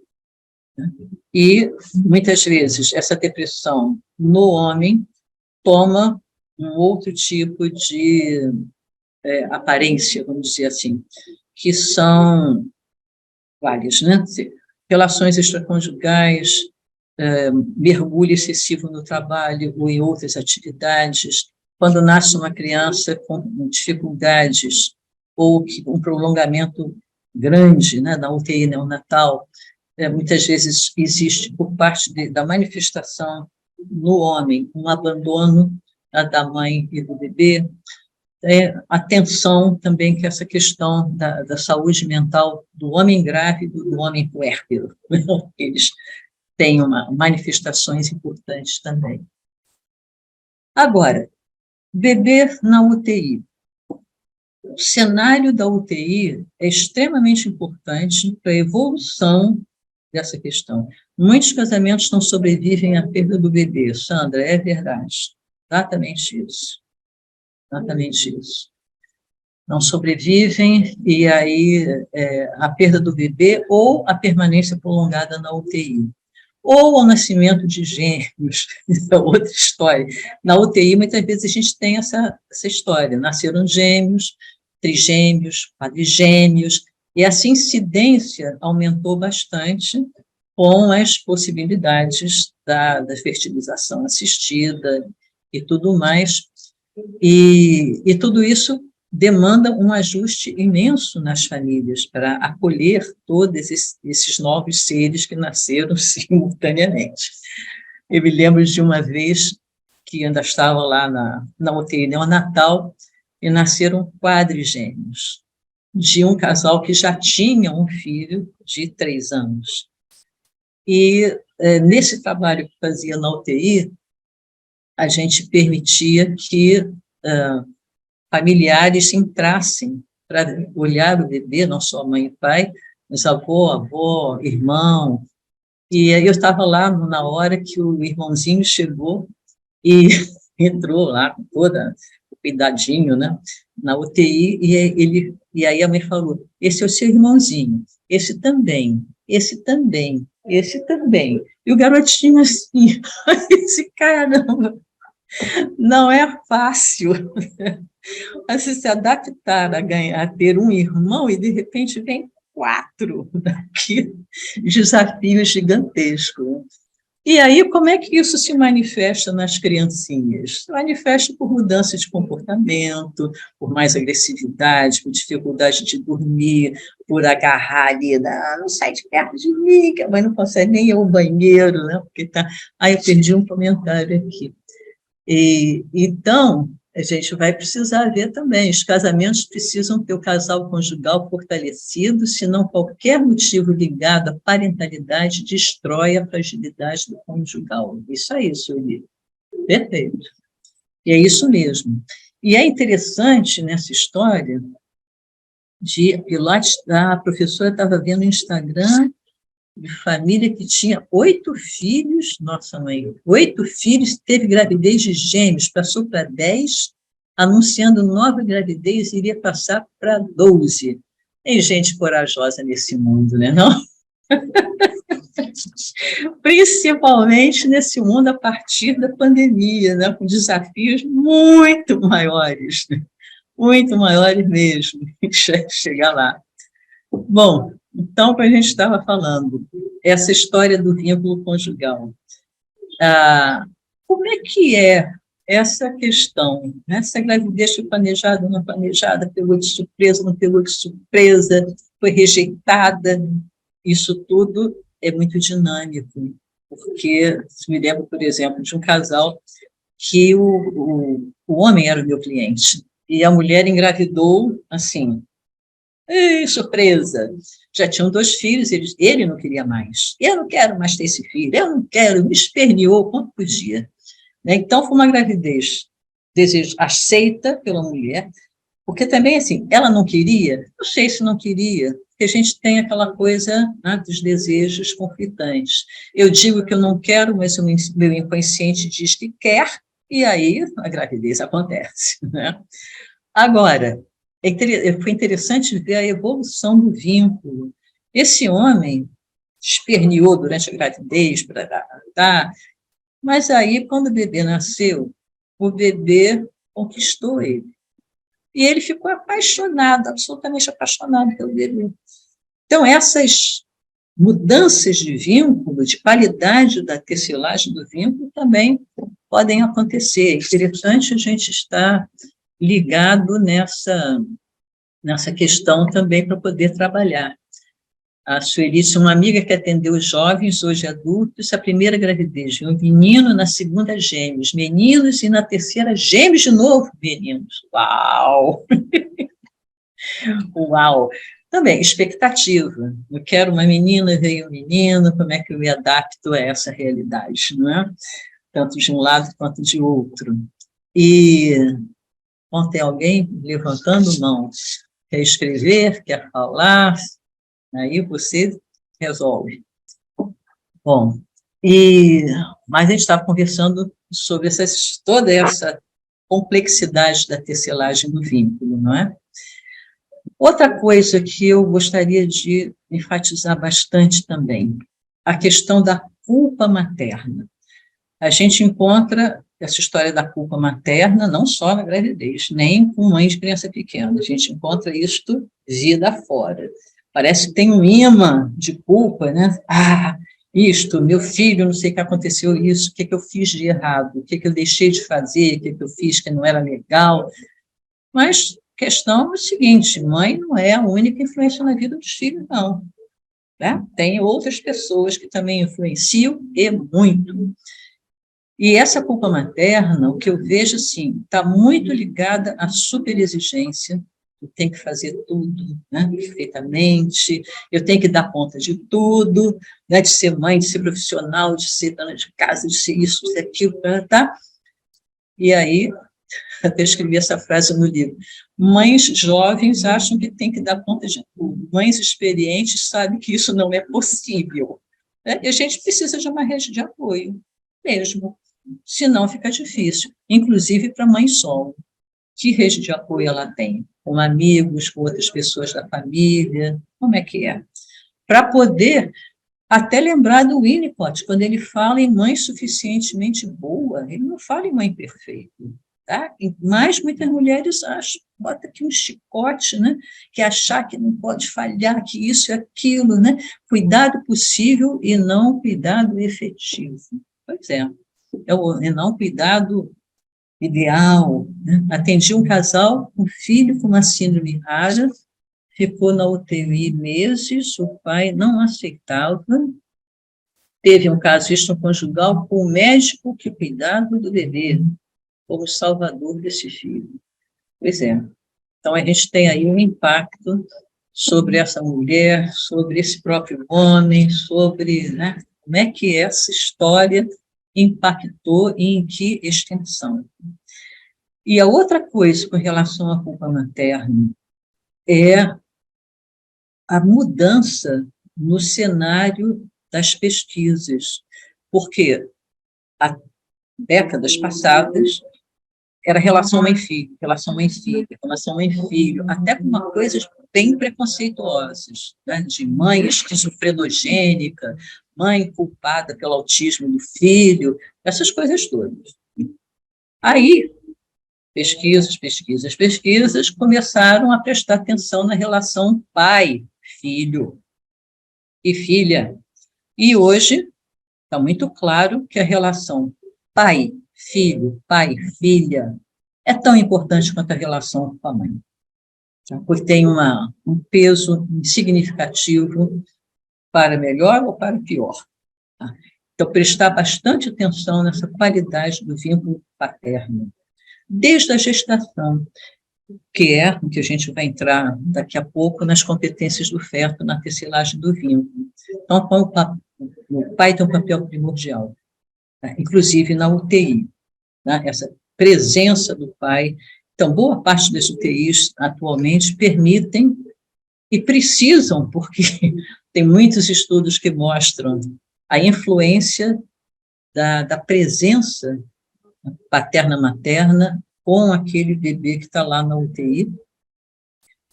E, muitas vezes, essa depressão no homem toma um outro tipo de aparência, vamos dizer assim, que são várias, né? Relações extraconjugais, mergulho excessivo no trabalho ou em outras atividades, quando nasce uma criança com dificuldades ou um prolongamento grande, né, na UTI neonatal, muitas vezes existe, por parte da manifestação no homem, um abandono da mãe e do bebê. Atenção também que essa questão da saúde mental do homem grávido, do homem puérpero, eles têm manifestações importantes também. Agora, bebê na UTI. O cenário da UTI é extremamente importante para a evolução dessa questão. Muitos casamentos não sobrevivem à perda do bebê, Sandra, é verdade. Exatamente isso. Exatamente isso. Não sobrevivem, e aí a perda do bebê ou a permanência prolongada na UTI. Ou ao nascimento de gêmeos, isso é outra história. Na UTI, muitas vezes, a gente tem essa história. Nasceram gêmeos, trigêmeos, quadrigêmeos, e essa incidência aumentou bastante com as possibilidades da fertilização assistida e tudo mais. E tudo isso demanda um ajuste imenso nas famílias para acolher todos esses novos seres que nasceram simultaneamente. Eu me lembro de uma vez que ainda estava lá na UTI neonatal e nasceram quadrigêmeos, de um casal que já tinha um filho de 3 anos. E nesse trabalho que fazia na UTI, a gente permitia que familiares entrassem para olhar o bebê, não só mãe e pai, mas avó, irmão. E aí eu estava lá na hora que o irmãozinho chegou e entrou lá com toda o cuidadinho, né, na UTI, e aí a mãe falou: esse é o seu irmãozinho, esse também, esse também. E o garotinho assim, esse caramba, não é fácil assim, se adaptar a ter um irmão e, de repente, vem 4 daqui, desafios gigantescos. E aí, como é que isso se manifesta nas criancinhas? Se manifesta por mudança de comportamento, por mais agressividade, por dificuldade de dormir, por agarrar ali, não sai de perto de mim, que a mãe não consegue nem ir ao banheiro, né? Porque tá... eu perdi um comentário aqui. Então, a gente vai precisar ver também, os casamentos precisam ter o casal conjugal fortalecido, senão qualquer motivo ligado à parentalidade destrói a fragilidade do conjugal. Isso aí, Sueli. Perfeito. E é isso mesmo. E é interessante nessa história de Pilates, a professora estava vendo no Instagram de família que tinha 8 filhos, nossa mãe, 8 filhos, teve gravidez de gêmeos, passou para 10, anunciando nova gravidez, iria passar para 12. Tem gente corajosa nesse mundo, né, não? Principalmente nesse mundo a partir da pandemia, né, com desafios muito maiores mesmo, chegar lá. Bom, então, o que a gente estava falando, essa história do vínculo conjugal. Como é que é essa questão? Né? Se a gravidez foi planejada ou não planejada, pegou de surpresa, não pegou de surpresa, foi rejeitada, isso tudo é muito dinâmico, porque me lembro, por exemplo, de um casal que o homem era o meu cliente, e a mulher engravidou, assim, surpresa, já tinham 2 filhos, ele não queria mais, eu não quero mais ter esse filho, eu não quero, me esperneou quanto podia. Né? Então, foi uma gravidez aceita pela mulher, porque também, assim, ela não queria, não sei se não queria, porque a gente tem aquela coisa, né, dos desejos conflitantes. Eu digo que eu não quero, mas o meu inconsciente diz que quer, e aí a gravidez acontece. Né? Agora, foi interessante ver a evolução do vínculo. Esse homem esperneou durante a gravidez, mas aí, quando o bebê nasceu, o bebê conquistou ele. E ele ficou apaixonado, absolutamente apaixonado pelo bebê. Então, essas mudanças de vínculo, de qualidade da tecelagem do vínculo, também podem acontecer. É interessante a gente estar ligado nessa questão também para poder trabalhar. A Sueli, uma amiga que atendeu os jovens, hoje adultos, a primeira gravidez, um menino, na segunda gêmeos, meninos, e na terceira gêmeos de novo, meninos. Uau! Uau! Também, expectativa. Eu quero uma menina, veio um menino, como é que eu me adapto a essa realidade, não é? Tanto de um lado quanto de outro. E quando tem alguém levantando mão, quer escrever, quer falar, aí você resolve. Bom, mas a gente estava conversando sobre toda essa complexidade da tecelagem do vínculo, não é? Outra coisa que eu gostaria de enfatizar bastante também, a questão da culpa materna. A gente encontra essa história da culpa materna não só na gravidez, nem com mãe de criança pequena. A gente encontra isto vida fora. Parece que tem um imã de culpa, né? Meu filho, não sei o que aconteceu isso, o que eu fiz de errado, o que eu deixei de fazer, o que eu fiz que não era legal. Mas a questão é o seguinte, mãe não é a única influência na vida dos filhos, não. Né? Tem outras pessoas que também influenciam, e muito. E essa culpa materna, o que eu vejo, assim, está muito ligada à superexigência. Eu tenho que fazer tudo, né, perfeitamente, eu tenho que dar conta de tudo, né, de ser mãe, de ser profissional, de ser dona de casa, de ser isso, de ser aquilo, tá? E aí, até escrevi essa frase no livro, mães jovens acham que tem que dar conta de tudo, mães experientes sabem que isso não é possível, né? E a gente precisa de uma rede de apoio, mesmo, senão fica difícil, inclusive para mãe solo. Que rede de apoio ela tem? Com amigos, com outras pessoas da família, como é que é? Para poder Até lembrar do Winnicott, quando ele fala em mãe suficientemente boa, ele não fala em mãe perfeita, tá? Mas muitas mulheres acham, bota aqui um chicote, né? Que é achar que não pode falhar, que isso e aquilo, né? Cuidado possível e não cuidado efetivo. Pois é não cuidado ideal, né? Atendi um casal, um filho com uma síndrome rara, ficou na UTI meses, o pai não aceitava, teve um caso extraconjugal com o médico que cuidava do bebê, como salvador desse filho. Pois é. Então, a gente tem aí um impacto sobre essa mulher, sobre esse próprio homem, sobre, né, como é que essa história impactou e em que extensão. E a outra coisa com relação à culpa materna é a mudança no cenário das pesquisas, porque há décadas passadas era relação mãe-filho, relação mãe-filho, relação mãe-filho, até com uma coisas bem preconceituosas, né? De mãe esquizofrenogênica, mãe culpada pelo autismo do filho, essas coisas todas. Aí, pesquisas começaram a prestar atenção na relação pai, filho e filha. E hoje está muito claro que a relação pai, filha, é tão importante quanto a relação com a mãe. Porque tem um peso significativo para melhor ou para pior. Tá? Então, prestar bastante atenção nessa qualidade do vínculo paterno, desde a gestação, que é o que a gente vai entrar daqui a pouco nas competências do feto, na tecelagem do vínculo. Então, o pai tem um papel primordial, tá? Inclusive na UTI, né? Essa presença do pai. Então, boa parte das UTIs atualmente permitem e precisam, porque tem muitos estudos que mostram a influência da presença paterna-materna com aquele bebê que está lá na UTI,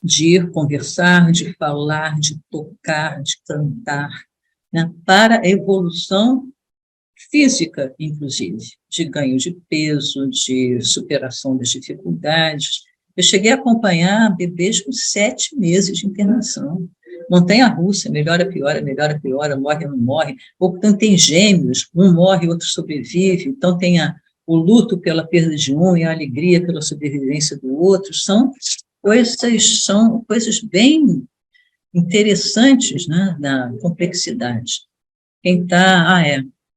de ir conversar, de falar, de tocar, de cantar, né, para a evolução física, inclusive, de ganho de peso, de superação das dificuldades. Eu cheguei a acompanhar bebês com 7 meses de internação. Montanha-russa, melhora, piora, morre, não morre. Ou então tem gêmeos, um morre, outro sobrevive. Então tem o luto pela perda de um e a alegria pela sobrevivência do outro. São coisas bem interessantes, né, da complexidade. Quem está...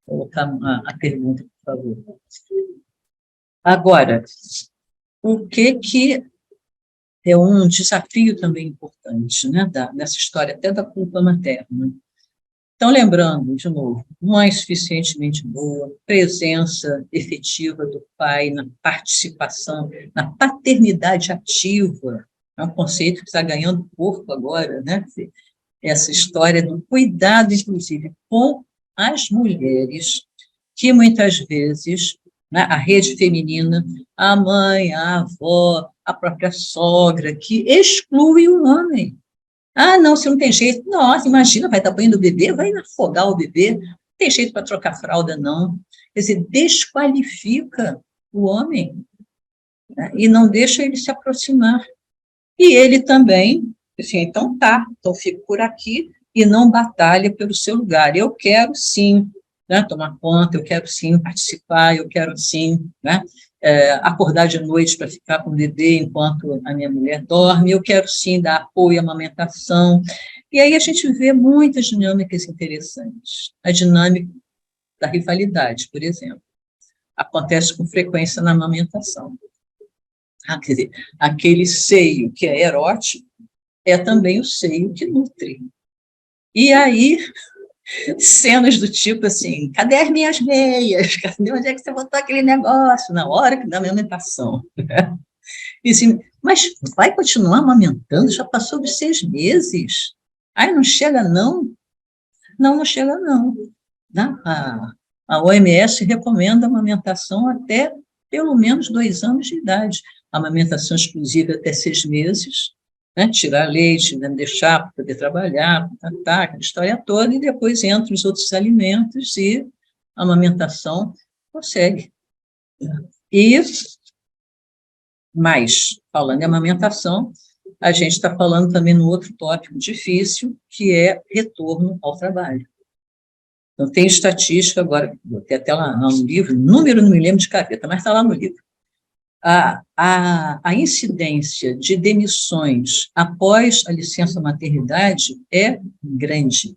Vou colocar a pergunta, por favor. Agora, o que é um desafio também importante, né, nessa história, até da culpa materna? Então, lembrando, de novo, mãe suficientemente boa, presença efetiva do pai na participação, na paternidade ativa, é um conceito que está ganhando corpo agora, né? Essa história do cuidado, inclusive, com as mulheres, que muitas vezes, né, a rede feminina, a mãe, a avó, a própria sogra, que exclui o homem. Ah, não, se não tem jeito. Nossa, imagina, vai dar banho do bebê, vai afogar o bebê, não tem jeito para trocar fralda, não. Quer dizer, desqualifica o homem, né, e não deixa ele se aproximar. E ele também, assim, então fico por aqui e não batalha pelo seu lugar. Eu quero, sim, né, tomar conta, eu quero, sim, participar, eu quero, sim, né, acordar de noite para ficar com o bebê enquanto a minha mulher dorme, eu quero, sim, dar apoio à amamentação. E aí a gente vê muitas dinâmicas interessantes. A dinâmica da rivalidade, por exemplo, acontece com frequência na amamentação. Quer dizer, aquele seio que é erótico é também o seio que nutre. E aí, cenas do tipo assim, cadê as minhas meias? Cadê onde é que você botou aquele negócio? Na hora da amamentação. E assim, mas vai continuar amamentando? Já passou de 6 meses. Ai, não chega não? Não chega não. A OMS recomenda a amamentação até pelo menos 2 anos de idade. A amamentação exclusiva até 6 meses, né, tirar leite, né, deixar para poder trabalhar, aquela história toda, e depois entra os outros alimentos e a amamentação consegue. E, mais, falando em amamentação, a gente está falando também no outro tópico difícil, que é retorno ao trabalho. Então, tem estatística, agora, botei até lá no livro, número não me lembro de cabeça, mas está lá no livro. A incidência de demissões após a licença maternidade é grande.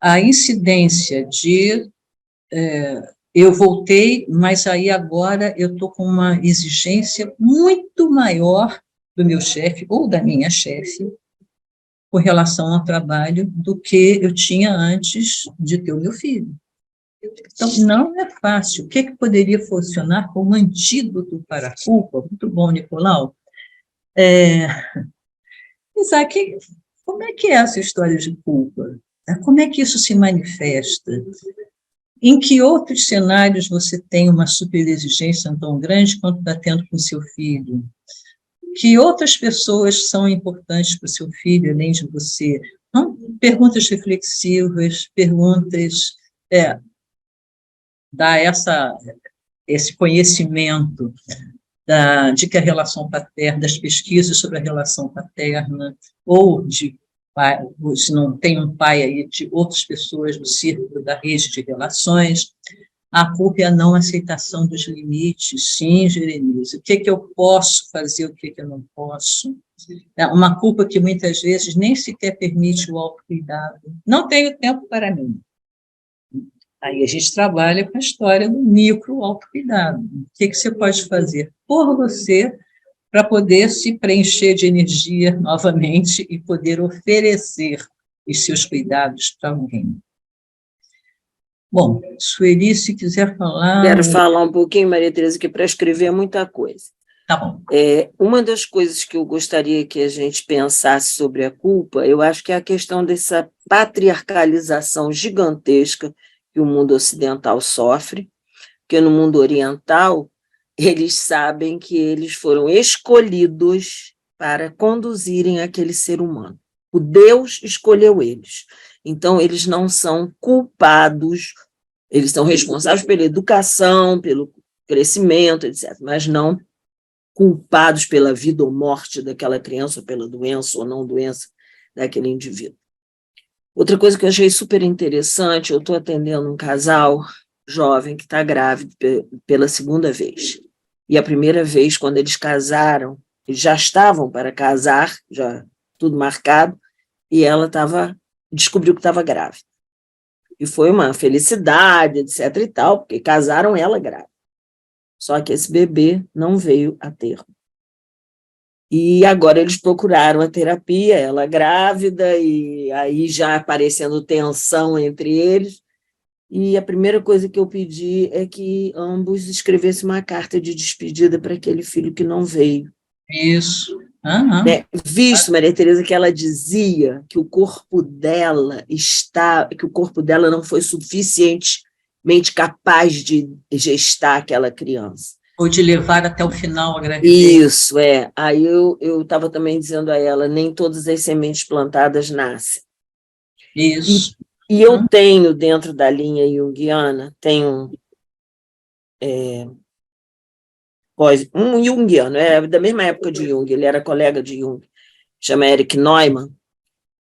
A incidência de eu voltei, mas aí agora eu estou com uma exigência muito maior do meu chefe ou da minha chefe com relação ao trabalho do que eu tinha antes de ter o meu filho. Então, não é fácil. O que poderia funcionar como antídoto para a culpa? Muito bom, Nicolau. Isaac, como é que é essa história de culpa? Como é que isso se manifesta? Em que outros cenários você tem uma superexigência tão grande quanto está tendo com seu filho? Que outras pessoas são importantes para o seu filho, além de você? Não? Perguntas reflexivas, perguntas... dar esse conhecimento de que a relação paterna, das pesquisas sobre a relação paterna, ou de pai, se não tem um pai aí, de outras pessoas do círculo da rede de relações. A culpa é a não aceitação dos limites. Sim, Jeremias, o que eu posso fazer, o que eu não posso. É uma culpa que muitas vezes nem sequer permite o autocuidado. Não tenho tempo para mim. Aí a gente trabalha com a história do micro-autocuidado. O que você pode fazer por você para poder se preencher de energia novamente e poder oferecer os seus cuidados para alguém? Bom, Sueli, se quiser falar... Quero falar um pouquinho, Maria Tereza, que para escrever é muita coisa. Tá bom. Uma das coisas que eu gostaria que a gente pensasse sobre a culpa, eu acho que é a questão dessa patriarcalização gigantesca que o mundo ocidental sofre, porque no mundo oriental eles sabem que eles foram escolhidos para conduzirem aquele ser humano. O Deus escolheu eles. Então, eles não são culpados, eles são responsáveis pela educação, pelo crescimento, etc., mas não culpados pela vida ou morte daquela criança, ou pela doença ou não doença daquele indivíduo. Outra coisa que eu achei super interessante, eu estou atendendo um casal jovem que está grávido pela segunda vez. E a primeira vez, quando eles casaram, eles já estavam para casar, já tudo marcado, e ela descobriu que estava grávida. E foi uma felicidade, etc. e tal, porque casaram ela grávida. Só que esse bebê não veio a termo. E agora eles procuraram a terapia, ela grávida, e aí já aparecendo tensão entre eles. E a primeira coisa que eu pedi é que ambos escrevessem uma carta de despedida para aquele filho que não veio. Isso. Visto, Maria Tereza, que ela dizia que o corpo dela não foi suficientemente capaz de gestar aquela criança. Ou de levar até o final a gravidez. Isso, Aí eu estava também dizendo a ela, nem todas as sementes plantadas nascem. Isso. E eu tenho, dentro da linha junguiana, um junguiano, da mesma época de Jung, ele era colega de Jung, chama Erich Neumann,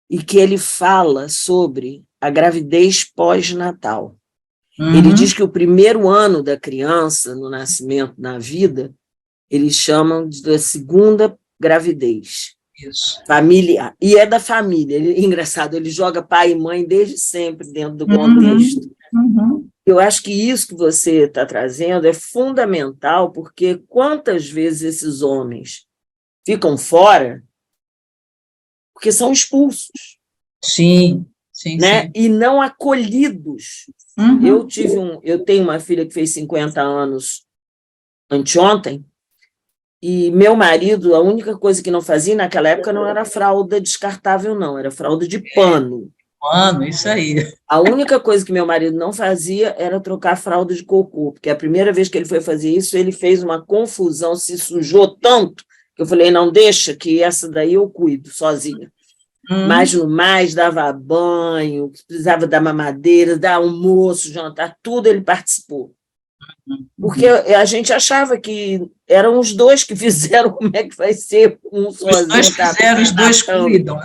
e que ele fala sobre a gravidez pós-natal. Ele diz que o primeiro ano da criança, no nascimento, na vida, eles chamam da segunda gravidez. Isso. Familiar. E é da família. Engraçado, ele joga pai e mãe desde sempre dentro do contexto. Eu acho que isso que você está trazendo é fundamental, porque quantas vezes esses homens ficam fora porque são expulsos. Sim. Né? Sim. E não acolhidos. Eu tenho uma filha que fez 50 anos anteontem, e meu marido, a única coisa que não fazia naquela época não era fralda descartável, não, era fralda de pano. Isso aí. A única coisa que meu marido não fazia era trocar fralda de cocô, porque a primeira vez que ele foi fazer isso, ele fez uma confusão, se sujou tanto, Eu falei, não, deixa que essa daí eu cuido sozinha. Mas no mais, dava banho, precisava dar mamadeira, dar almoço, jantar, tudo ele participou. Porque a gente achava que eram os dois que fizeram, como é que vai ser um sozinho. Os dois fizeram, os dois cuidam.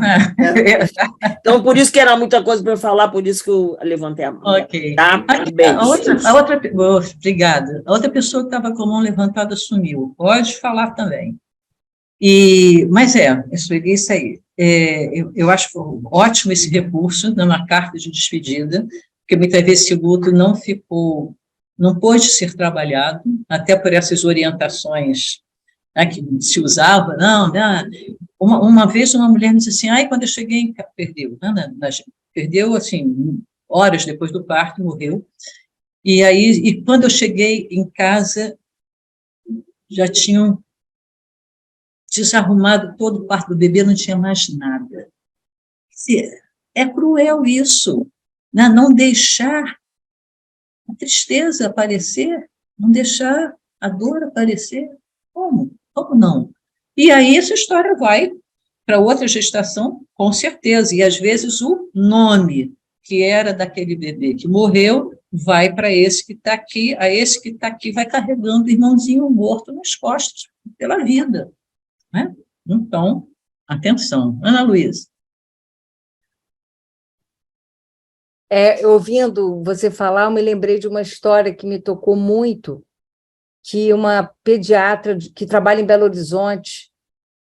Então, por isso que era muita coisa para eu falar, por isso que eu levantei a mão. Ok. Tá? A outra, obrigada. A outra pessoa que estava com a mão levantada sumiu. Pode falar também. Mas isso aí. Eu acho ótimo esse recurso numa carta de despedida, porque muitas vezes esse luto não pôde ser trabalhado, até por essas orientações, né, que se usava. Não, uma vez uma mulher me disse assim, quando eu cheguei em casa, perdeu assim, horas depois do parto, morreu, e quando eu cheguei em casa, já tinham desarrumado todo o quarto do bebê, não tinha mais nada. É cruel isso, né? Não deixar a tristeza aparecer, não deixar a dor aparecer. Como? Como não? E aí essa história vai para outra gestação, com certeza, e às vezes o nome que era daquele bebê que morreu vai para esse que está aqui, a esse que está aqui vai carregando o irmãozinho morto nas costas pela vida. Né? Então, atenção. Ana Luísa. Ouvindo você falar, eu me lembrei de uma história que me tocou muito, que uma pediatra que trabalha em Belo Horizonte,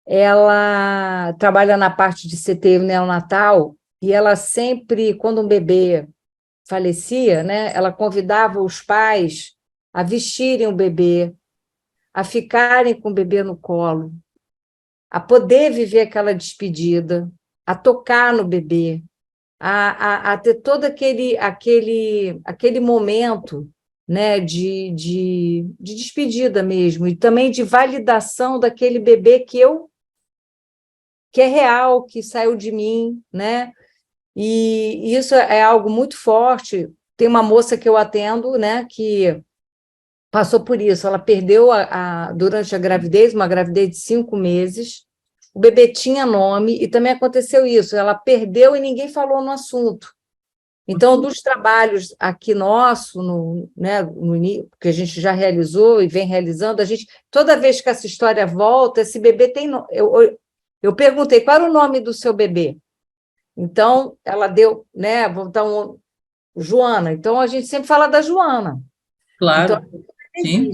ela trabalha na parte de CTI neonatal, e ela sempre, quando um bebê falecia, né, ela convidava os pais a vestirem o bebê, a ficarem com o bebê no colo, a poder viver aquela despedida, a tocar no bebê, a ter todo aquele momento, né, de despedida mesmo, e também de validação daquele bebê que é real, que saiu de mim, né? E isso é algo muito forte. Tem uma moça que eu atendo, né, que passou por isso. Ela perdeu durante a gravidez, uma gravidez de 5 meses. O bebê tinha nome, e também aconteceu isso. Ela perdeu e ninguém falou no assunto. Então, dos trabalhos aqui nosso, né, que a gente já realizou e vem realizando, toda vez que essa história volta, esse bebê tem nome. Eu perguntei, qual era o nome do seu bebê? Então, ela deu, né, então, Joana. Então, a gente sempre fala da Joana. Claro, então, sim.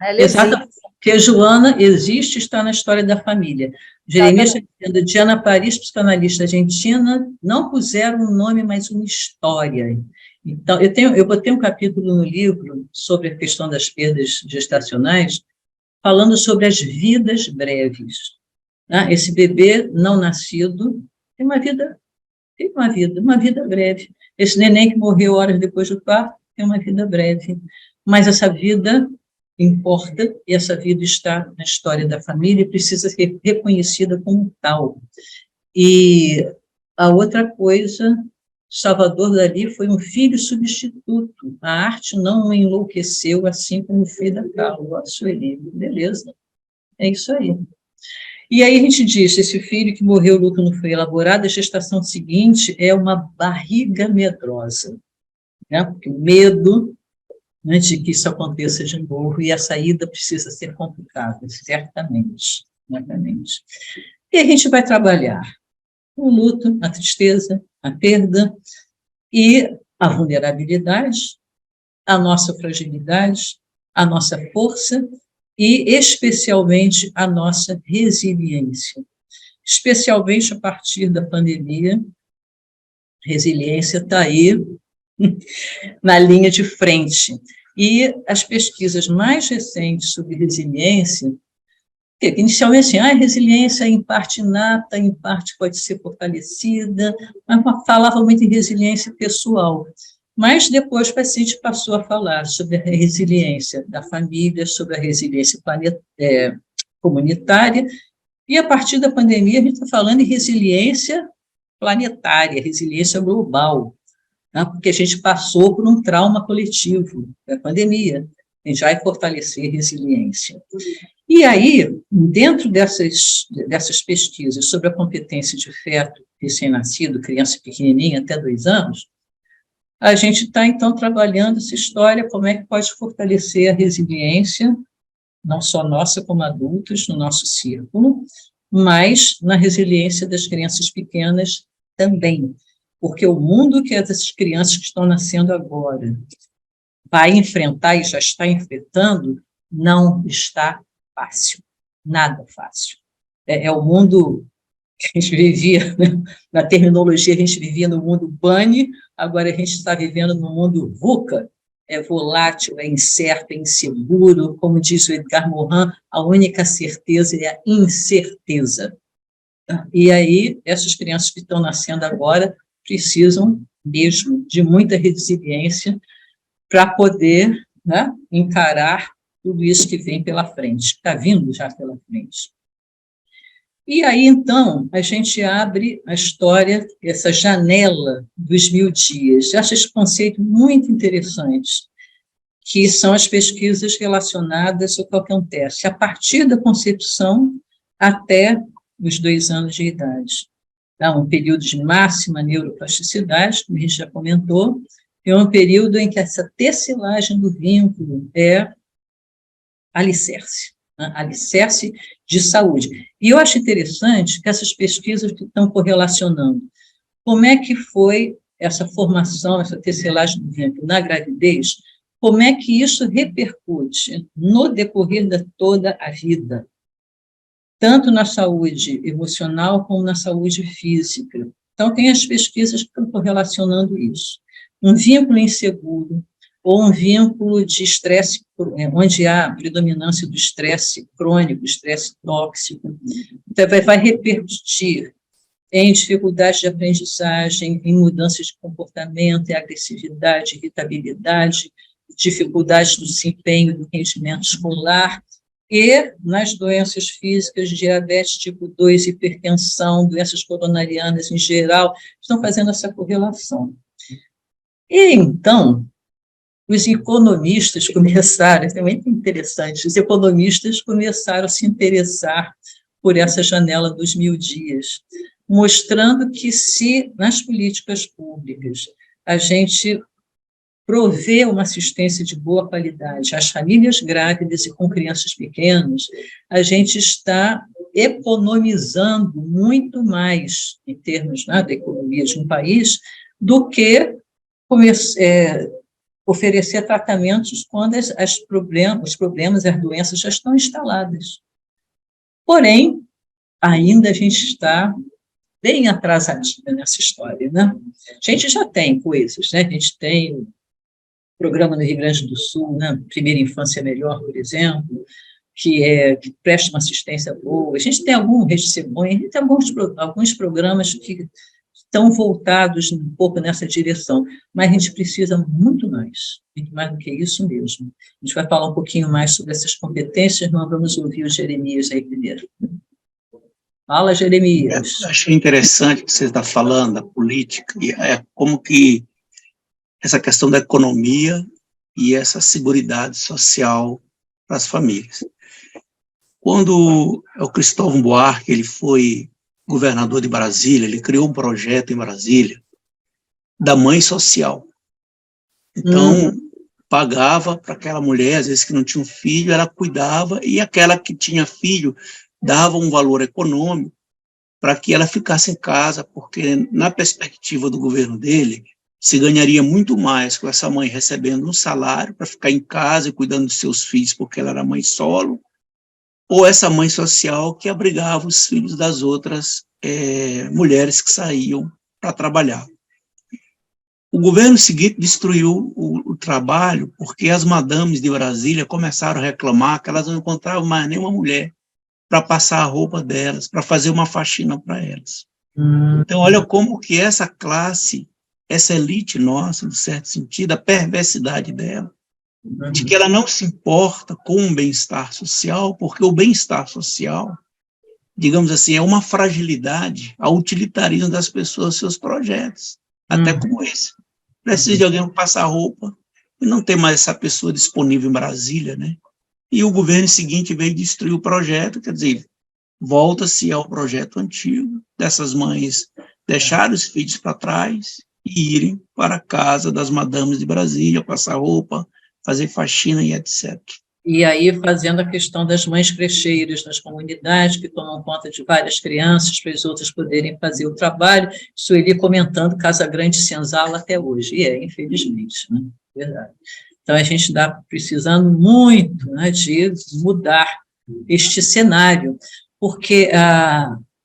Ela exatamente, porque Joana existe, está na história da família. Jeremias está dizendo, Diana Paris, psicanalista argentina, não puseram um nome, mas uma história. Então, eu botei um capítulo no livro sobre a questão das perdas gestacionais, falando sobre as vidas breves. Né? Esse bebê não nascido tem uma vida breve. Esse neném que morreu horas depois do parto tem uma vida breve. Mas essa vida importa, e essa vida está na história da família e precisa ser reconhecida como tal. E a outra coisa, Salvador Dalí foi um filho substituto. A arte não o enlouqueceu, assim como o Frida Kahlo, a Sueli. Beleza, é isso aí. E aí a gente diz, esse filho que morreu, o luto não foi elaborado, a gestação seguinte é uma barriga medrosa, né? Porque o medo, né, de que isso aconteça de novo, e a saída precisa ser complicada, certamente. E a gente vai trabalhar o luto, a tristeza, a perda, e a vulnerabilidade, a nossa fragilidade, a nossa força, e especialmente a nossa resiliência. Especialmente a partir da pandemia, resiliência está aí na linha de frente. E as pesquisas mais recentes sobre resiliência, que inicialmente assim, a resiliência em parte inata, em parte pode ser fortalecida, mas falava muito em resiliência pessoal. Mas depois o paciente passou a falar sobre a resiliência da família, sobre a resiliência comunitária, e a partir da pandemia a gente está falando em resiliência planetária, resiliência global, né? Porque a gente passou por um trauma coletivo, a pandemia, a gente vai fortalecer a resiliência. E aí, dentro dessas pesquisas sobre a competência de feto recém-nascido, criança pequenininha, até 2 anos, a gente está, então, trabalhando essa história, como é que pode fortalecer a resiliência, não só nossa como adultos, no nosso círculo, mas na resiliência das crianças pequenas também, porque o mundo que essas crianças que estão nascendo agora vai enfrentar e já está enfrentando, não está fácil, nada fácil. É o mundo que a gente vivia, né? Na terminologia, a gente vivia no mundo BANI, agora a gente está vivendo no mundo VUCA, é volátil, é incerto, é inseguro, como diz o Edgar Morin, a única certeza é a incerteza. E aí, essas crianças que estão nascendo agora precisam mesmo de muita resiliência para poder, né, encarar tudo isso que vem pela frente, está vindo já pela frente. E aí, então, a gente abre a história, essa janela dos 1000 dias. Eu acho esse conceito muito interessante, que são as pesquisas relacionadas ao que acontece a partir da concepção até os 2 anos de idade. Há um período de máxima neuroplasticidade, como a gente já comentou, e um período em que essa tecelagem do vínculo é alicerce, né? Alicerce de saúde. E eu acho interessante que essas pesquisas que estão correlacionando como é que foi essa formação, essa tecelagem do vínculo na gravidez, como é que isso repercute no decorrer de toda a vida, tanto na saúde emocional como na saúde física. Então, tem as pesquisas que estão correlacionando isso. Um vínculo inseguro, ou um vínculo de estresse, onde há predominância do estresse crônico, estresse tóxico, então vai repercutir em dificuldades de aprendizagem, em mudanças de comportamento, em agressividade, irritabilidade, dificuldades do desempenho, do rendimento escolar, e nas doenças físicas, diabetes tipo 2, hipertensão, doenças coronarianas em geral, estão fazendo essa correlação. E, então, os economistas começaram, é muito interessante, os economistas começaram a se interessar por essa janela dos 1000 dias, mostrando que se, nas políticas públicas, a gente prover uma assistência de boa qualidade às famílias grávidas e com crianças pequenas, a gente está economizando muito mais, em termos, né, da economia de um país, do que oferecer tratamentos quando os problemas, as doenças já estão instaladas. Porém, ainda a gente está bem atrasadinha nessa história, né? A gente já tem coisas, né? A gente tem o programa no Rio Grande do Sul, né? Primeira Infância Melhor, por exemplo, que presta uma assistência boa. A gente tem algum Rede Cegonha, a gente tem alguns programas que estão voltados um pouco nessa direção, mas a gente precisa muito mais do que isso mesmo. A gente vai falar um pouquinho mais sobre essas competências, nós vamos ouvir o Jeremias aí primeiro. Fala, Jeremias. Eu achei interessante o que você está falando, da política, e como que essa questão da economia e essa seguridade social para as famílias. Quando o Cristóvão Buarque ele foi governador de Brasília, ele criou um projeto em Brasília da mãe social. Então, pagava para aquela mulher, às vezes que não tinha um filho, ela cuidava, e aquela que tinha filho dava um valor econômico para que ela ficasse em casa, porque na perspectiva do governo dele, se ganharia muito mais com essa mãe recebendo um salário para ficar em casa e cuidando dos seus filhos, porque ela era mãe solo, ou essa mãe social que abrigava os filhos das outras mulheres que saíam para trabalhar. O governo seguinte destruiu o trabalho porque as madames de Brasília começaram a reclamar que elas não encontravam mais nenhuma mulher para passar a roupa delas, para fazer uma faxina para elas. Então, olha como que essa classe, essa elite nossa, de certo sentido, a perversidade dela, de que ela não se importa com o bem-estar social, porque o bem-estar social, digamos assim, é uma fragilidade ao utilitarismo das pessoas, seus projetos, até como esse. Precisa de alguém para passar roupa, e não tem mais essa pessoa disponível em Brasília, né? e o governo seguinte veio destruir o projeto, quer dizer, volta-se ao projeto antigo, dessas mães deixarem os filhos para trás e irem para a casa das madames de Brasília, passar roupa, fazer faxina e etc. E aí, fazendo a questão das mães crecheiras nas comunidades, que tomam conta de várias crianças, para as outras poderem fazer o trabalho, Sueli comentando Casa Grande e Senzala até hoje, e infelizmente, né? Verdade. Então, a gente está precisando muito, né, de mudar este cenário, porque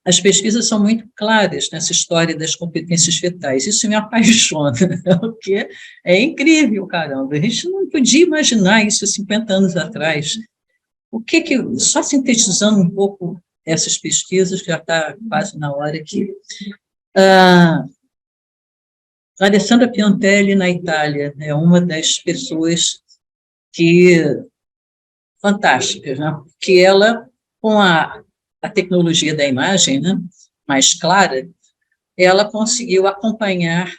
as pesquisas são muito claras nessa história das competências fetais. Isso me apaixona, porque é incrível, caramba. A gente não podia imaginar isso há 50 anos atrás. Só sintetizando um pouco essas pesquisas, que já está quase na hora aqui. A Alessandra Piantelli, na Itália, é uma das pessoas fantásticas, né? Porque ela, com a tecnologia da imagem, né, mais clara, ela conseguiu acompanhar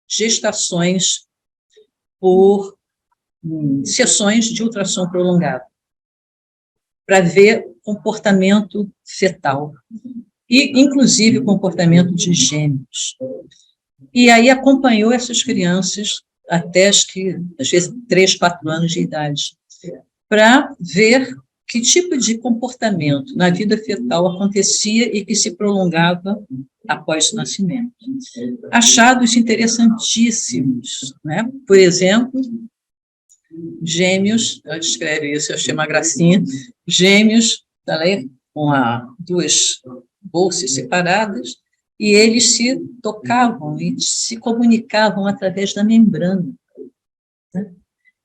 gestações por sessões de ultrassom prolongado, para ver comportamento fetal, e, inclusive, o comportamento de gêmeos. E aí acompanhou essas crianças até, às vezes, 3, 4 anos de idade, para ver que tipo de comportamento na vida fetal acontecia e que se prolongava após o nascimento. Achados interessantíssimos, né? Por exemplo, gêmeos, ela descreve isso, eu achei uma gracinha, gêmeos, com 2 bolsas separadas, e eles se tocavam e se comunicavam através da membrana. Né?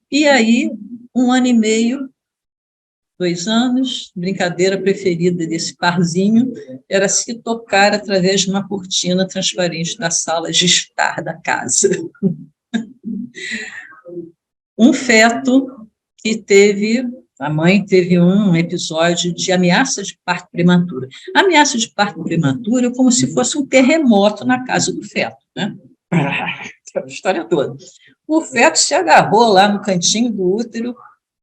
E aí, 1 ano e meio, 2 anos, brincadeira preferida desse parzinho era se tocar através de uma cortina transparente da sala de estar da casa. Um feto que a mãe teve um episódio de ameaça de parto prematura. A ameaça de parto prematura é como se fosse um terremoto na casa do feto, né? A história toda. O feto se agarrou lá no cantinho do útero,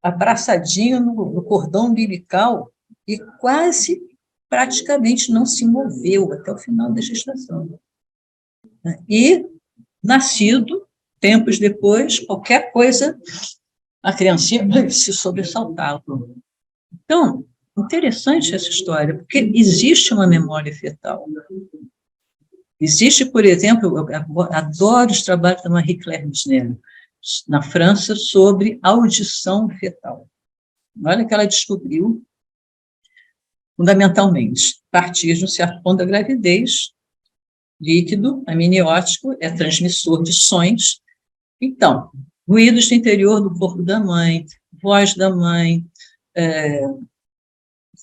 abraçadinho no cordão umbilical, e praticamente não se moveu até o final da gestação. E, nascido, tempos depois, qualquer coisa, a criancinha se sobressaltava. Então, interessante essa história, porque existe uma memória fetal. Existe, por exemplo, eu adoro os trabalhos da Marie-Claire Busnel, na França, sobre audição fetal. Olha que ela descobriu, fundamentalmente, a partir de um certo ponto da gravidez, líquido amniótico é transmissor de sons. Então, ruídos do interior do corpo da mãe, voz da mãe,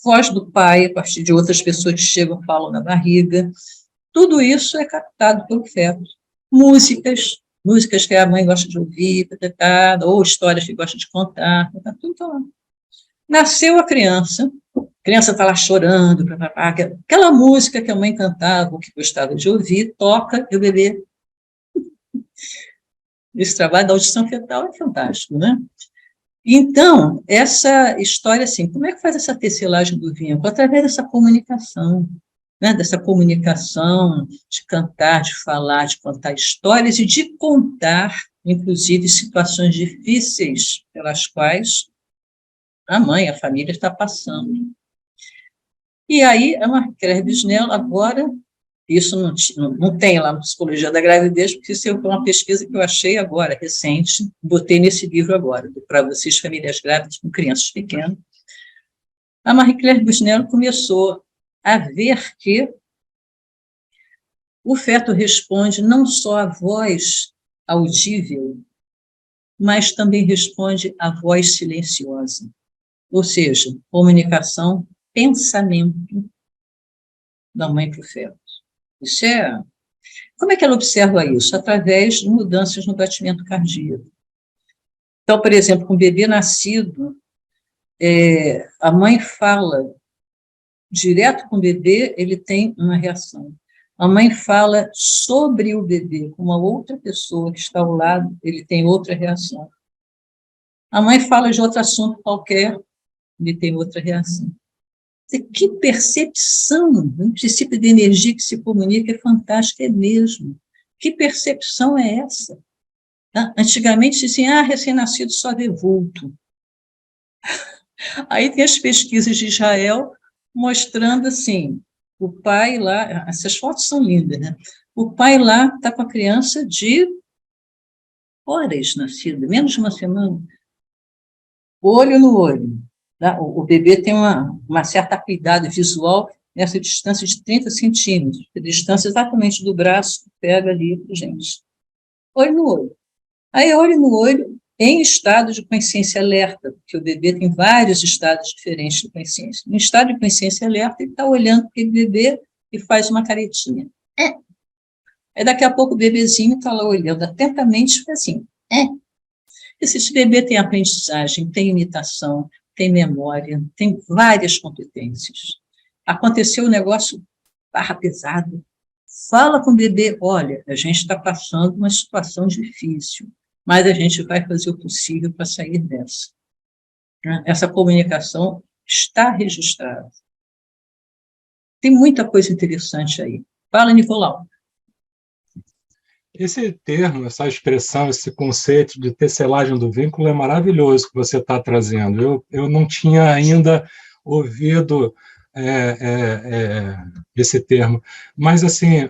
voz do pai, a partir de outras pessoas que chegam e falam na barriga, tudo isso é captado pelo feto. Músicas que a mãe gosta de ouvir, ou histórias que gosta de contar, tudo está lá. Nasceu a criança está lá chorando, aquela música que a mãe cantava, ou que gostava de ouvir, toca, e o bebê. Esse trabalho da audição fetal é fantástico, né? Então, essa história, assim, como é que faz essa tecelagem do vínculo? Através dessa comunicação, né? Dessa comunicação de cantar, de falar, de contar histórias e de contar, inclusive, situações difíceis pelas quais a mãe, a família está passando. E aí, a Marie-Claire Busnel, agora, isso não tem lá na Psicologia da Gravidez, porque isso é uma pesquisa que eu achei agora, recente, botei nesse livro agora, para vocês, famílias grávidas com crianças pequenas. A Marie-Claire Busnel começou a ver que o feto responde não só à voz audível, mas também responde à voz silenciosa, ou seja, comunicação, pensamento da mãe para o feto. Isso é... Como é que ela observa isso? Através de mudanças no batimento cardíaco. Então, por exemplo, com o bebê nascido, a mãe fala direto com o bebê, ele tem uma reação. A mãe fala sobre o bebê com uma outra pessoa que está ao lado, ele tem outra reação. A mãe fala de outro assunto qualquer, ele tem outra reação. Que percepção, o princípio de energia que se comunica é fantástico, é mesmo. Que percepção é essa? Antigamente diziam, recém-nascido só vê vulto. Aí tem as pesquisas de Israel mostrando assim, o pai lá, essas fotos são lindas, né? O pai lá está com a criança de horas nascida, menos de uma semana, olho no olho. Tá? O bebê tem uma certa acuidade visual nessa distância de 30 centímetros, a distância exatamente do braço que pega ali, gente. Olho no olho. Aí, olho no olho, em estado de consciência alerta, porque o bebê tem vários estados diferentes de consciência. No estado de consciência alerta, ele está olhando para aquele bebê e faz uma caretinha. Aí, daqui a pouco, o bebezinho está lá olhando atentamente e faz assim. Esse bebê tem aprendizagem, tem imitação, tem memória, tem várias competências. Aconteceu um negócio barra pesado. Fala com o bebê, olha, a gente está passando uma situação difícil, mas a gente vai fazer o possível para sair dessa. Essa comunicação está registrada. Tem muita coisa interessante aí. Fala, Nicolau. Esse termo, essa expressão, esse conceito de tecelagem do vínculo é maravilhoso que você está trazendo. Eu não tinha ainda ouvido esse termo, mas assim,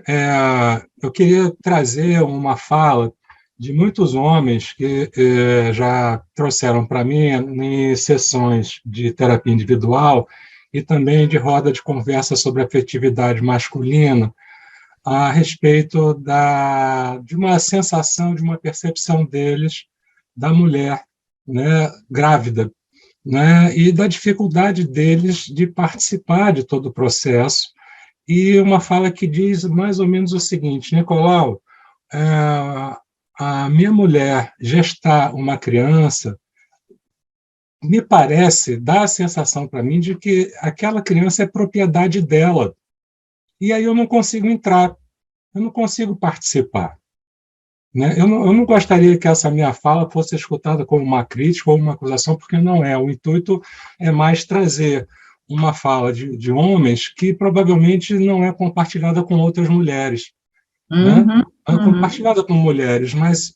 eu queria trazer uma fala de muitos homens que já trouxeram para mim em sessões de terapia individual e também de roda de conversa sobre afetividade masculina, a respeito de uma sensação, de uma percepção deles da mulher, né, grávida, né, e da dificuldade deles de participar de todo o processo. E uma fala que diz mais ou menos o seguinte: Nicolau, a minha mulher gestar uma criança me parece, dá a sensação para mim de que aquela criança é propriedade dela. E aí eu não consigo entrar, eu não consigo participar. Né? Eu não gostaria que essa minha fala fosse escutada como uma crítica ou uma acusação, porque não é. O intuito é mais trazer uma fala de homens que provavelmente não é compartilhada com outras mulheres. Né? É compartilhada com mulheres, mas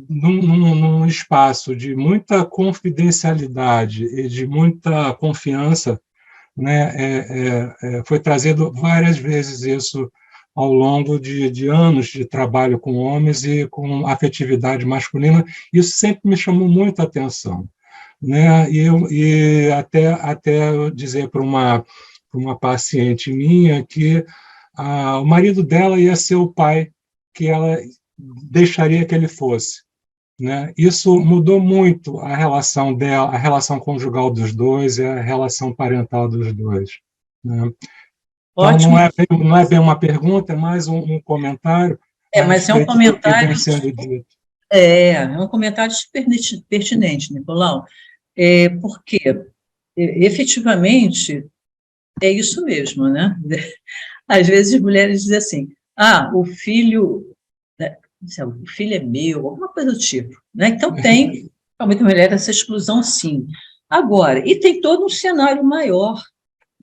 num espaço de muita confidencialidade e de muita confiança, né, foi trazido várias vezes isso ao longo de anos de trabalho com homens e com afetividade masculina. Isso sempre me chamou muita atenção. Né? E até eu dizer para uma paciente minha que o marido dela ia ser o pai que ela deixaria que ele fosse. Né? Isso mudou muito a relação dela, a relação conjugal dos dois e a relação parental dos dois. Né? Então, não é bem uma pergunta, é mais um comentário. Mas é um comentário. É um comentário super pertinente, Nicolau, porque efetivamente é isso mesmo, né? Às vezes as mulheres dizem assim: o filho é meu, alguma coisa do tipo, né? Então tem, para muitas mulheres, essa exclusão, sim. Agora, e tem todo um cenário maior,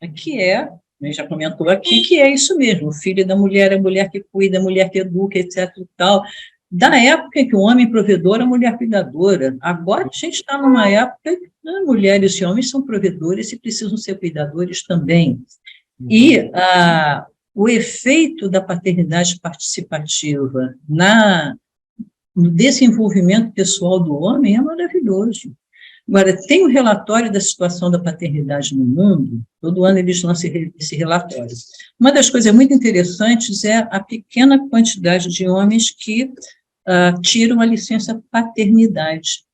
né, que a gente já comentou aqui, que é isso mesmo: o filho da mulher, a mulher que cuida, a mulher que educa, etc. e tal. Da época em que o homem provedor, a mulher cuidadora. Agora a gente está numa época que mulheres e homens são provedores e precisam ser cuidadores também. E o efeito da paternidade participativa no desenvolvimento pessoal do homem é maravilhoso. Agora, tem o relatório da situação da paternidade no mundo, todo ano eles lançam esse relatório. Uma das coisas muito interessantes é a pequena quantidade de homens que tiram a licença paternidade.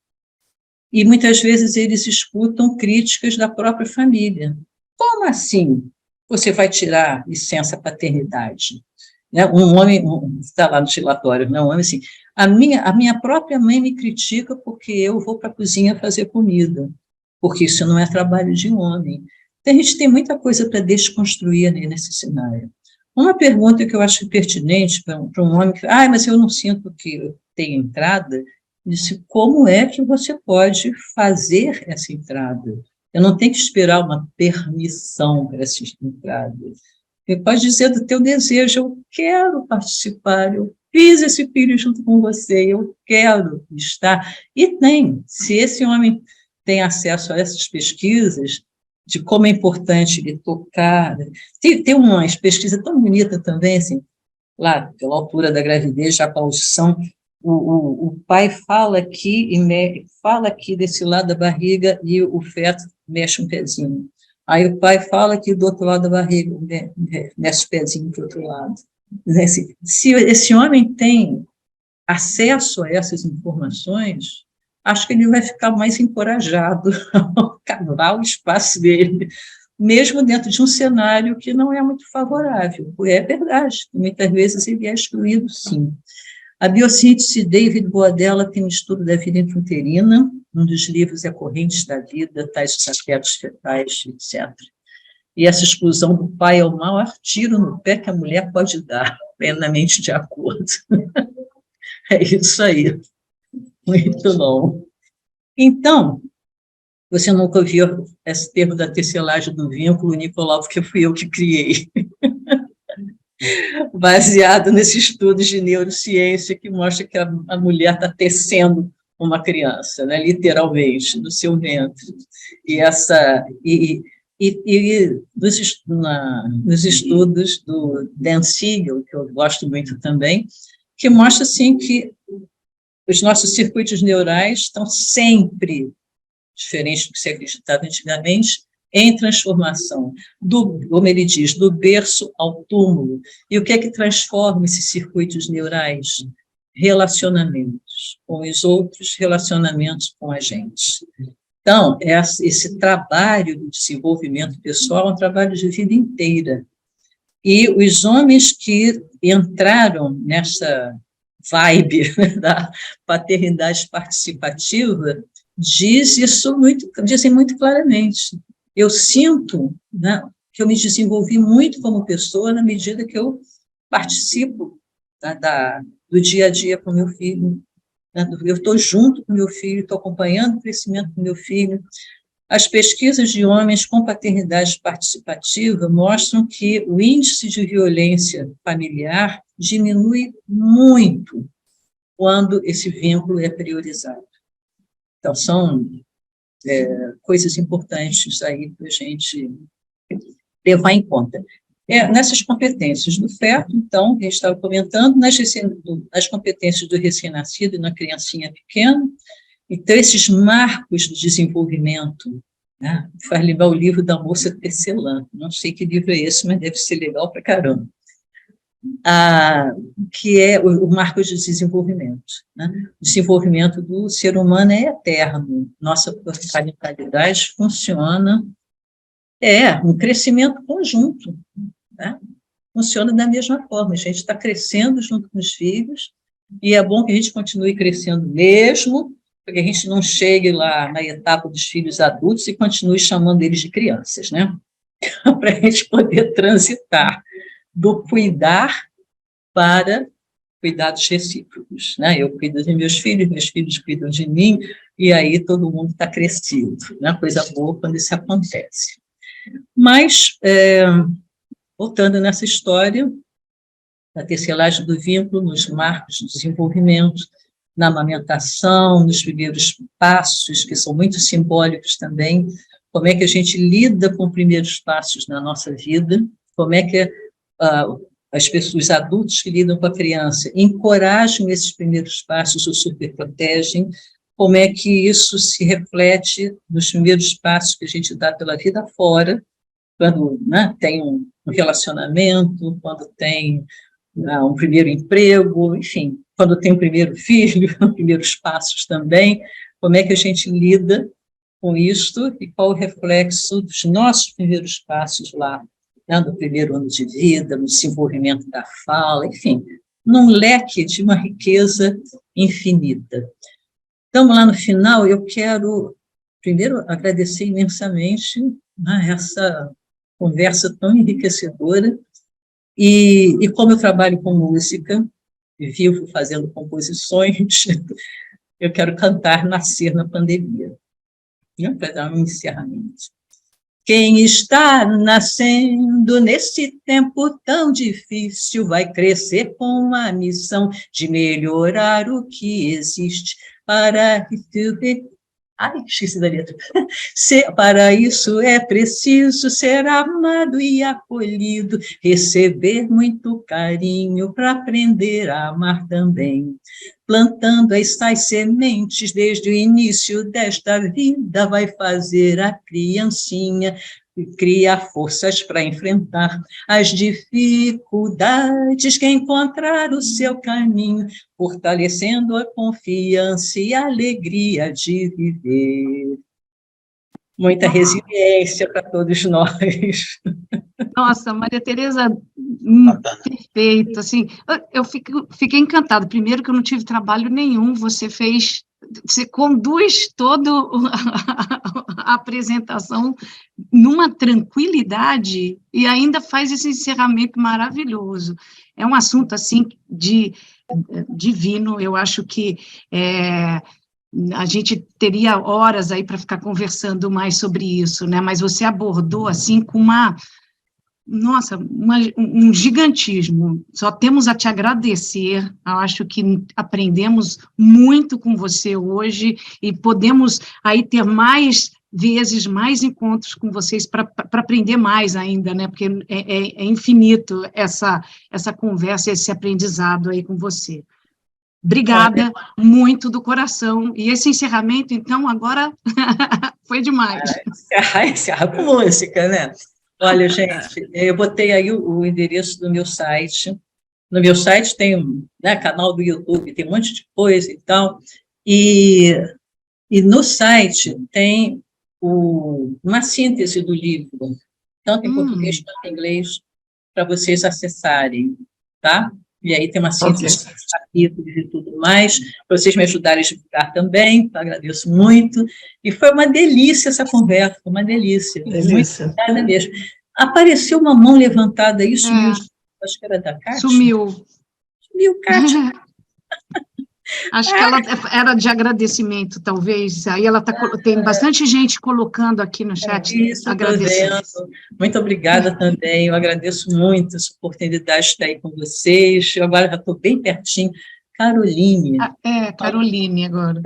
E muitas vezes eles escutam críticas da própria família. Como assim você vai tirar licença paternidade? Né? Um homem, está lá no relatório, né? Um homem assim: a minha própria mãe me critica porque eu vou para a cozinha fazer comida, porque isso não é trabalho de homem. Então, a gente tem muita coisa para desconstruir nesse cenário. Uma pergunta que eu acho pertinente para um homem que mas eu não sinto que eu tenho entrada, Disse, como é que você pode fazer essa entrada? Eu não tenho que esperar uma permissão para essa entrada. Você pode dizer do teu desejo, eu quero participar, eu fiz esse filho junto com você, eu quero estar. E tem, se esse homem tem acesso a essas pesquisas, de como é importante ele tocar. Tem umas pesquisas tão bonitas também, assim, lá pela altura da gravidez, já com a audição, o pai fala aqui, fala aqui desse lado da barriga e o feto mexe um pezinho. Aí o pai fala aqui do outro lado da barriga, mexe o pezinho para o outro lado. Se esse homem tem acesso a essas informações, acho que ele vai ficar mais encorajado a cavar o espaço dele, mesmo dentro de um cenário que não é muito favorável. É verdade, muitas vezes ele é excluído, sim. A biossíntese David Boadella tem um estudo da vida intrauterina, um dos livros é Correntes da Vida, tais os afetos fetais, etc. E essa exclusão do pai é o maior tiro no pé que a mulher pode dar, plenamente de acordo. É isso aí. Muito bom. Então, você nunca ouviu esse termo da tecelagem do vínculo, Nicolau, porque fui eu que criei. Baseado nesses estudos de neurociência que mostra que a mulher está tecendo uma criança, né, literalmente, no seu ventre. Nos estudos do Dan Siegel, que eu gosto muito também, que mostra assim, que os nossos circuitos neurais estão sempre, diferente do que se acreditava antigamente, em transformação, como ele diz, do berço ao túmulo. E o que é que transforma esses circuitos neurais? Relacionamentos com os outros, relacionamentos com a gente. Então, esse trabalho de desenvolvimento pessoal é um trabalho de vida inteira. E os homens que entraram nessa vibe da paternidade participativa dizem muito claramente. Eu sinto, né, que eu me desenvolvi muito como pessoa na medida que eu participo do dia a dia com meu filho. Né, eu estou junto com meu filho, estou acompanhando o crescimento do meu filho. As pesquisas de homens com paternidade participativa mostram que o índice de violência familiar diminui muito quando esse vínculo é priorizado. Então, são coisas importantes aí para a gente levar em conta. Nessas competências do feto, então, a gente estava comentando, nas competências do recém-nascido e na criancinha pequena, então, esses marcos de desenvolvimento, né, faz lembrar o livro da moça tecelã, não sei que livro é esse, mas deve ser legal para caramba, que é o marco de desenvolvimento. Né? O desenvolvimento do ser humano é eterno, nossa parentalidade funciona, um crescimento conjunto, né? Funciona da mesma forma, a gente está crescendo junto com os filhos, e é bom que a gente continue crescendo mesmo, para que a gente não chegue lá na etapa dos filhos adultos e continue chamando eles de crianças, né? Para a gente poder transitar do cuidar para cuidados recíprocos, né? Eu cuido de meus filhos cuidam de mim, e aí todo mundo está crescido, né? Coisa boa quando isso acontece. Mas, voltando nessa história, da tecelagem do vínculo, nos marcos de desenvolvimento, na amamentação, nos primeiros passos, que são muito simbólicos também, como é que a gente lida com os primeiros passos na nossa vida, como é que os adultos que lidam com a criança encorajam esses primeiros passos ou superprotegem, como é que isso se reflete nos primeiros passos que a gente dá pela vida fora, quando, né, tem um relacionamento, quando tem um primeiro emprego, enfim, quando tem o primeiro filho, os primeiros passos também, como é que a gente lida com isto e qual o reflexo dos nossos primeiros passos lá, né, no primeiro ano de vida, no desenvolvimento da fala, enfim, num leque de uma riqueza infinita. Então, lá no final, eu quero, primeiro, agradecer imensamente, né, essa conversa tão enriquecedora, e como eu trabalho com música, vivo fazendo composições, eu quero cantar Nascer na Pandemia, né, para dar um encerramento. Quem está nascendo nesse tempo tão difícil vai crescer com a missão de melhorar o que existe para... Ai, esqueci da letra. Para isso é preciso ser amado e acolhido, receber muito carinho para aprender a amar também. Plantando essas sementes desde o início desta vida, vai fazer a criancinha criar forças para enfrentar as dificuldades que encontrar o seu caminho, fortalecendo a confiança e a alegria de viver. Muita resiliência para todos nós. Nossa, Maria Tereza, perfeito, assim, eu fiquei encantada. Primeiro que eu não tive trabalho nenhum, você conduz toda a apresentação numa tranquilidade e ainda faz esse encerramento maravilhoso. É um assunto, assim, divino. Eu acho que a gente teria horas aí para ficar conversando mais sobre isso, né? Mas você abordou, assim, com um gigantismo. Só temos a te agradecer. Eu acho que aprendemos muito com você hoje e podemos aí ter mais vezes, mais encontros com vocês para aprender mais ainda, né? Porque é infinito essa conversa, esse aprendizado aí com você. Obrigada, muito do coração. E esse encerramento, então, agora foi demais. Encerra com música, né? Olha, gente, eu botei aí o endereço do meu site. No meu site tem, né, canal do YouTube, tem um monte de coisa e tal. E no site tem uma síntese do livro, tanto em português quanto em inglês, para vocês acessarem, tá? E aí tem uma síntese de capítulos e tudo mais, para vocês me ajudarem a divulgar também, eu agradeço muito. E foi uma delícia essa conversa, uma delícia. Muito obrigada mesmo. Apareceu uma mão levantada aí, sumiu, acho que era da Kátia. Sumiu, Kátia. Acho que ela era de agradecimento, talvez. Aí ela tem bastante gente colocando aqui no chat. Isso, agradecendo. Muito obrigada também. Eu agradeço muito essa oportunidade de estar aí com vocês. Eu agora já estou bem pertinho. Caroline. Caroline agora.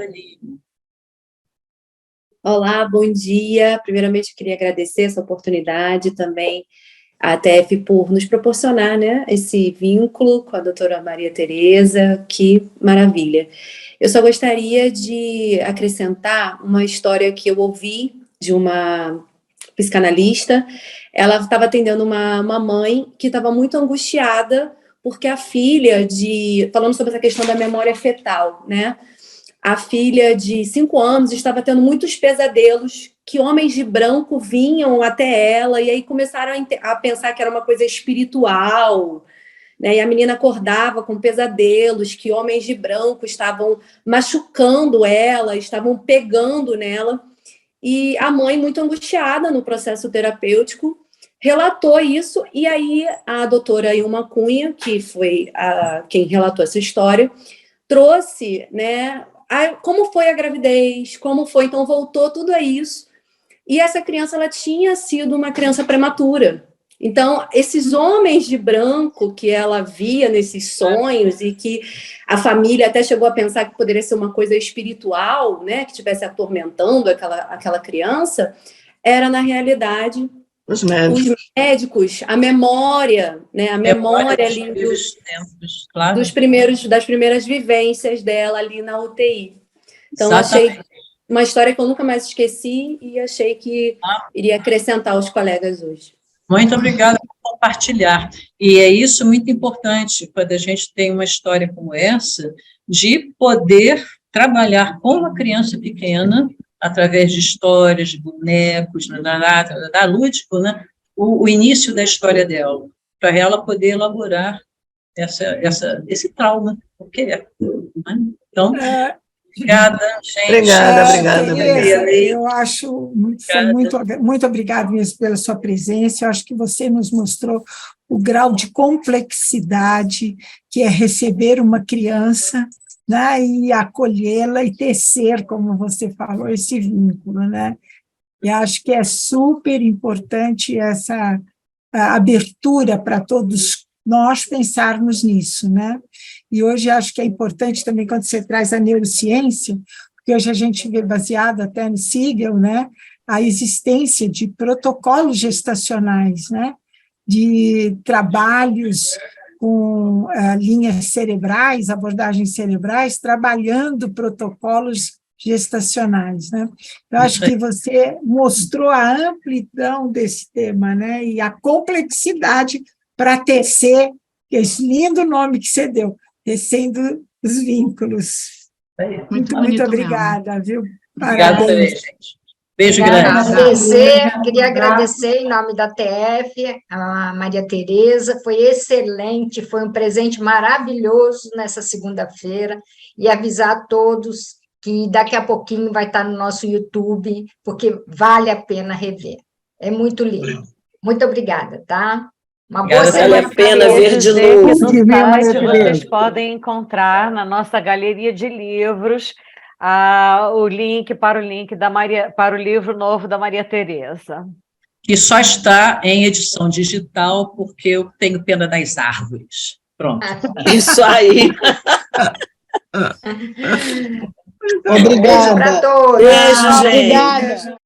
Olá, bom dia. Primeiramente, eu queria agradecer essa oportunidade também a TF por nos proporcionar, né, esse vínculo com a doutora Maria Tereza, que maravilha. Eu só gostaria de acrescentar uma história que eu ouvi de uma psicanalista. Ela estava atendendo uma mãe que estava muito angustiada porque a filha falando sobre essa questão da memória fetal, né, a filha de 5 anos estava tendo muitos pesadelos que homens de branco vinham até ela e aí começaram a pensar que era uma coisa espiritual, né? E a menina acordava com pesadelos, que homens de branco estavam machucando ela, estavam pegando nela. E a mãe, muito angustiada no processo terapêutico, relatou isso, e aí a doutora Ilma Cunha, que foi quem relatou essa história, trouxe, né, como foi a gravidez, como foi, então voltou tudo a isso. E essa criança, ela tinha sido uma criança prematura. Então, esses homens de branco que ela via nesses sonhos e que a família até chegou a pensar que poderia ser uma coisa espiritual, né, que estivesse atormentando aquela criança, era, na realidade, os médicos, a memória, né, a memória ali das primeiras vivências dela ali na UTI. Então, achei uma história que eu nunca mais esqueci e achei que iria acrescentar aos colegas hoje. Muito obrigada por compartilhar. E é isso muito importante, quando a gente tem uma história como essa, de poder trabalhar com uma criança pequena, através de histórias, de bonecos, da lúdico, né, o início da história dela, para ela poder elaborar esse trauma, porque é. Né? Então, obrigada, gente. Obrigada. Eu acho muito obrigada mesmo pela sua presença. Eu acho que você nos mostrou o grau de complexidade que é receber uma criança né, e acolhê-la e tecer, como você falou, esse vínculo, né? E acho que é super importante essa abertura para todos nós pensarmos nisso, né? E hoje acho que é importante também quando você traz a neurociência, porque hoje a gente vê, baseado até no Siegel, né, a existência de protocolos gestacionais, né, de trabalhos com linhas cerebrais, abordagens cerebrais, trabalhando protocolos gestacionais, né? Eu acho que você mostrou a amplidão desse tema, né, e a complexidade para tecer esse lindo nome que você deu, tecendo os vínculos. Muito obrigada, viu? Obrigada também, gente. Beijo grande. Queria agradecer em nome da TF, a Maria Tereza, foi excelente, foi um presente maravilhoso nessa segunda-feira, e avisar a todos que daqui a pouquinho vai estar no nosso YouTube, porque vale a pena rever. É muito lindo. Muito obrigada, tá? Uma boa semana. Vale a pena ver de novo. No site vocês podem encontrar na nossa galeria de livros o link para o livro novo da Maria Tereza. Que só está em edição digital, porque eu tenho pena das árvores. Pronto. Isso aí. Obrigada. Beijo para todos. Beijo, gente. Obrigada.